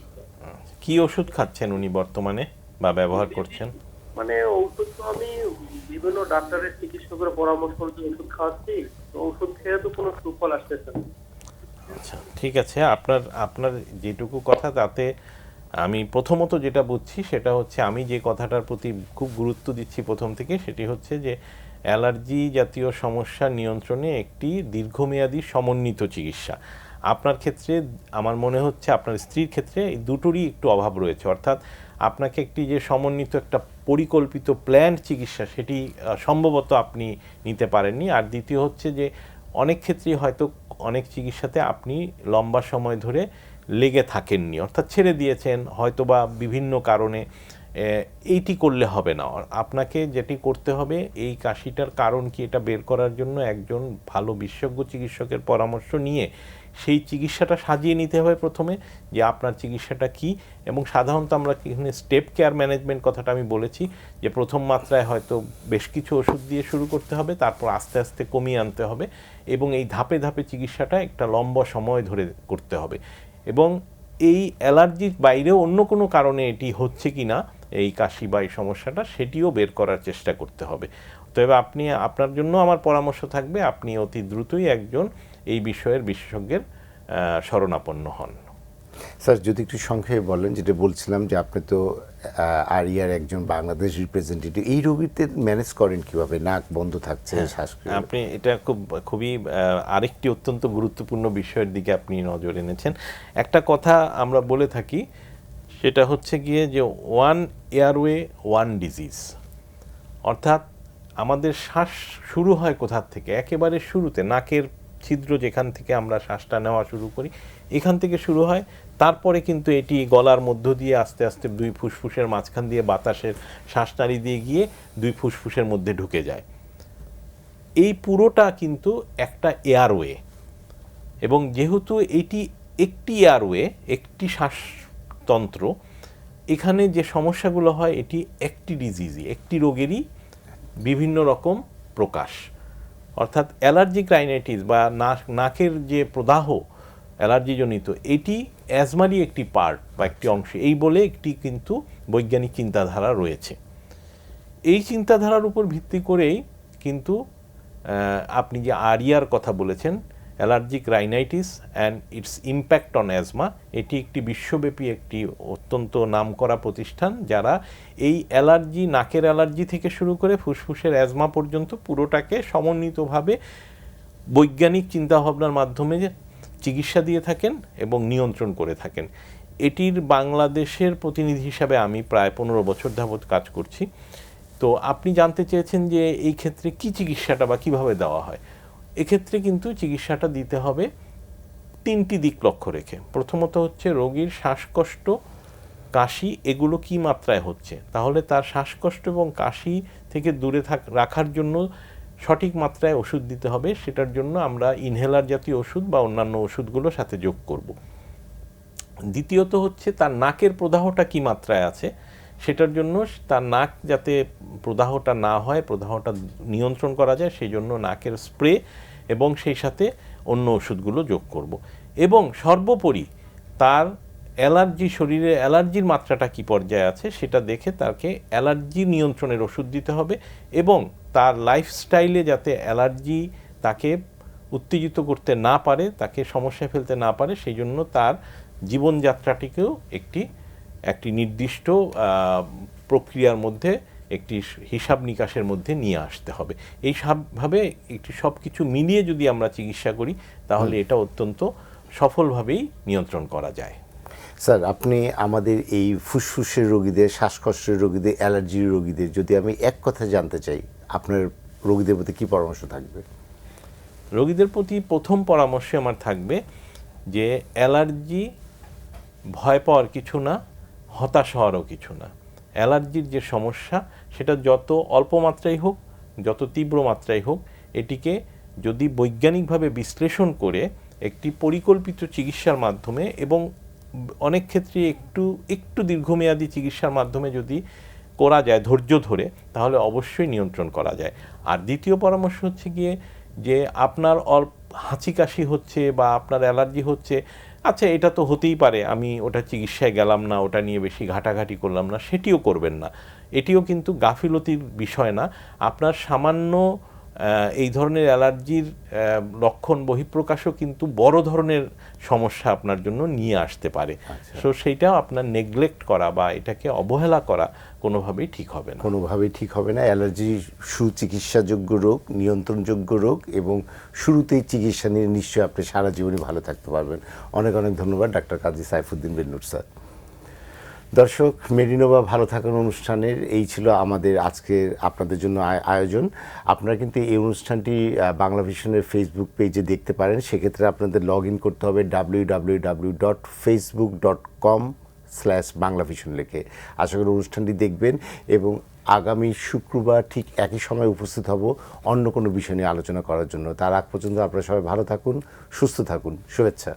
কি ওষুধ খাচ্ছেন উনি বর্তমানে বা ব্যবহার করছেন? মানে ওষুধ তো আমি বিভিন্ন ডাক্তারের চিকিৎসকের পরামর্শ অনুযায়ী ওষুধ খাওয়াচ্ছি, তো ওষুধ খেয়ে তো কোনো সুফল আসতেছে না। আচ্ছা, ঠিক আছে। আপনার যেটুকু কথা তাতে আমি প্রথমত যেটা বুঝছি সেটা হচ্ছে, আমি যে কথাটার প্রতি খুব গুরুত্ব দিচ্ছি প্রথম থেকে, সেটি হচ্ছে যে অ্যালার্জি জাতীয় সমস্যা নিয়ন্ত্রণে একটি দীর্ঘমেয়াদী সমন্বিত চিকিৎসা। আপনার ক্ষেত্রে আমার মনে হচ্ছে আপনার স্ত্রীর ক্ষেত্রে এই দুটোরই একটু অভাব রয়েছে, অর্থাৎ আপনাকে একটি যে সমন্বিত একটা পরিকল্পিত প্ল্যান্ড চিকিৎসা সেটি সম্ভবত আপনি নিতে পারেননি। আর দ্বিতীয় হচ্ছে যে অনেক ক্ষেত্রেই হয়তো অনেক চিকিৎসাতে আপনি লম্বা সময় ধরে লেগে থাকেননি, অর্থাৎ ছেড়ে দিয়েছেন হয়তো বা বিভিন্ন কারণে। এইটি করলে হবে না, আপনাকে যেটি করতে হবে এই কাশিটার কারণ কি এটা বের করার জন্য একজন ভালো বিশেষজ্ঞ চিকিৎসকের পরামর্শ নিয়ে সেই চিকিৎসাটা সাজিয়ে নিতে হবে প্রথমে, যে আপনার চিকিৎসাটা কি। এবং সাধারণত আমরা এখানে স্টেপ কেয়ার ম্যানেজমেন্ট কথাটা আমি বলেছি, যে প্রথম মাত্রায় হয়তো বেশ কিছু ওষুধ দিয়ে শুরু করতে হবে, তারপর আস্তে আস্তে কমিয়ে আনতে হবে, এবং এই ধাপে ধাপে চিকিৎসাটা একটা লম্বা সময় ধরে করতে হবে। এবং এই অ্যালার্জির বাইরেও অন্য কোনো কারণে এটি হচ্ছে কি না এই কাশি বা এই সমস্যাটা, সেটিও বের করার চেষ্টা করতে হবে। তবে আপনার জন্য আমার পরামর্শ থাকবে আপনি অতি দ্রুতই একজন এই বিষয়ের বিশেষজ্ঞের শরণাপন্ন হন। স্যার যদি একটু সংক্ষেপে বলেন, যেটা বলছিলাম যে আপনি তো আরিয়ার একজন বাংলাদেশ রিপ্রেজেন্টেটিভ, এই রোগীদের ম্যানেজ করেন কিভাবে? নাক বন্ধ থাকছে, শ্বাসকৃতি। আপনি এটা খুবই আরেকটি অত্যন্ত গুরুত্বপূর্ণ বিষয়ের দিকে আপনি নজর এনেছেন। একটা কথা আমরা বলে থাকি, সেটা হচ্ছে গিয়ে যে ওয়ান এয়ারওয়ে ওয়ান ডিজিজ, অর্থাৎ আমাদের শ্বাস শুরু হয় কোথা থেকে? একেবারে শুরুতে নাকের ছিদ্র যেখান থেকে আমরা শ্বাসটা নেওয়া শুরু করি, এখান থেকে শুরু হয়। তারপরে কিন্তু এটি গলার মধ্য দিয়ে আস্তে আস্তে দুই ফুসফুসের মাঝখান দিয়ে বাতাসের শ্বাসনালী দিয়ে গিয়ে দুই ফুসফুসের মধ্যে ঢুকে যায়। এই পুরোটা কিন্তু একটা এয়ারওয়ে, এবং যেহেতু এটি একটি এয়ারওয়ে, একটি শ্বাসতন্ত্র, এখানে যে সমস্যাগুলো হয় এটি একটি ডিজিজই, একটি রোগেরই বিভিন্ন রকম প্রকাশ। অর্থাৎ অ্যালার্জিক রাইনাইটিস বা নাকের যে প্রদাহ অ্যালার্জিজনিত, এটি অ্যাজমারই একটি পার্ট বা একটি অংশ, এই বলে একটি কিন্তু বৈজ্ঞানিক চিন্তাধারা রয়েছে। এই চিন্তাধারার উপর ভিত্তি করেই কিন্তু আপনি যে আরিয়ার কথা বলেছেন, allergic rhinitis and it's impact on asthma, এটি একটি বিশ্বব্যাপী একটি অত্যন্ত নামকরা প্রতিষ্ঠান, যারা এই অ্যালার্জি, নাকের অ্যালার্জি থেকে শুরু করে ফুসফুসের অ্যাজমা পর্যন্ত পুরোটাকে সমন্বিতভাবে বৈজ্ঞানিক চিন্তাভাবনার মাধ্যমে চিকিৎসা দিয়ে থাকেন এবং নিয়ন্ত্রণ করে থাকেন। এটির বাংলাদেশের প্রতিনিধি হিসাবে আমি প্রায় 15 বছর যাবৎ কাজ করছি। তো আপনি জানতে চেয়েছেন যে এই ক্ষেত্রে কি চিকিৎসাটা বা কিভাবে দেওয়া হয়। এক্ষেত্রে কিন্তু চিকিৎসাটা দিতে হবে 3টি দিক লক্ষ্য রেখে। প্রথমত হচ্ছে রোগীর শ্বাসকষ্ট, কাশি এগুলো কি মাত্রায় হচ্ছে, তাহলে তার শ্বাসকষ্ট এবং কাশি থেকে দূরে রাখার জন্য সঠিক মাত্রায় ওষুধ দিতে হবে। সেটার জন্য আমরা ইনহেলার জাতীয় ওষুধ বা অন্যান্য ওষুধগুলো সাথে যোগ করব। দ্বিতীয়ত হচ্ছে তার নাকের প্রদাহটা কি মাত্রায় আছে, সেটার জন্য তার নাক যাতে প্রদাহটা না হয়, প্রদাহটা নিয়ন্ত্রণ করা যায়, সেই জন্য নাকের স্প্রে এবং সেই সাথে অন্য ওষুধগুলো যোগ করব। এবং সর্বোপরি তার অ্যালার্জি, শরীরে অ্যালার্জির মাত্রাটা কি পর্যায়ে আছে সেটা দেখে তাকে অ্যালার্জি নিয়ন্ত্রণের ওষুধ দিতে হবে, এবং তার লাইফস্টাইলে যাতে অ্যালার্জি তাকে উত্তেজিত করতে না পারে, তাকে সমস্যায় ফেলতে না পারে, সেই জন্য তার জীবনযাত্রাটিকেও একটি নির্দিষ্ট প্রক্রিয়ার মধ্যে, একটি হিসাব নিকাশের মধ্যে নিয়ে আসতে হবে। এইভাবে একটি সব কিছু মিলিয়ে যদি আমরা চিকিৎসা করি, তাহলে এটা অত্যন্ত সফলভাবেই নিয়ন্ত্রণ করা যায়। স্যার আপনি আমাদের এই ফুসফুসের রোগীদের, শ্বাসকষ্টের রোগীদের, অ্যালার্জির রোগীদের যদি আমি এক কথা জানতে চাই, আপনার রোগীদের প্রতি কী পরামর্শ থাকবে? রোগীদের প্রতি প্রথম পরামর্শ আমার থাকবে যে অ্যালার্জি ভয় পাওয়ার কিছু না, হতাশ হওয়ারও কিছু না। অ্যালার্জির যে সমস্যা সেটা যত অল্প মাত্রায় হোক, যত তীব্র মাত্রায় হোক, এটিকে যদি বৈজ্ঞানিকভাবে বিশ্লেষণ করে একটি পরিকল্পিত চিকিৎসার মাধ্যমে এবং অনেক ক্ষেত্রে একটু দীর্ঘমেয়াদী চিকিৎসার মাধ্যমে যদি করা যায় ধৈর্য ধরে, তাহলে অবশ্যই নিয়ন্ত্রণ করা যায়। আর দ্বিতীয় পরামর্শ হচ্ছে গিয়ে যে আপনার হাঁচি কাশি হচ্ছে বা আপনার অ্যালার্জি হচ্ছে, আচ্ছা এটা তো হতেই পারে, আমি ওটা চিকিৎসায় গেলাম না, ওটা নিয়ে বেশি ঘাটাঘাটি করলাম না, সেটিও করবেন না। এটিও কিন্তু গাফিলতির বিষয় না। আপনার সামান্য এই ধরনের অ্যালার্জির লক্ষণ বহিঃপ্রকাশও কিন্তু বড় ধরনের সমস্যা আপনার জন্য নিয়ে আসতে পারে। সো সেইটাও আপনার নেগলেক্ট করা বা এটাকে অবহেলা করা কোনোভাবেই ঠিক হবে না। কোনোভাবেই ঠিক হবে না। অ্যালার্জি সুচিকিৎসাযোগ্য রোগ, নিয়ন্ত্রণযোগ্য রোগ, এবং শুরুতেই চিকিৎসা নিয়ে নিশ্চয়ই আপনি সারা জীবনই ভালো থাকতে পারবেন। অনেক অনেক ধন্যবাদ ডাক্তার কাজী সাইফুদ্দিন বেন্নুর স্যার। দর্শক, মেডিনোভা ভালো থাকুন অনুষ্ঠানের এই ছিল আমাদের আজকের আপনাদের জন্য আয়োজন। আপনারা কিন্তু এই অনুষ্ঠানটি বাংলা ভিশনের ফেসবুক পেজে দেখতে পারেন। সেক্ষেত্রে আপনাদের লগ ইন করতে হবে www.facebook.com/বাংলাভিশন লিখে। আশা করি অনুষ্ঠানটি দেখবেন এবং আগামী শুক্রবার ঠিক একই সময় উপস্থিত হব অন্য কোনো বিষয় নিয়ে আলোচনা করার জন্য। তার আগ পর্যন্ত আপনারা সবাই ভালো থাকুন, সুস্থ থাকুন। শুভেচ্ছা।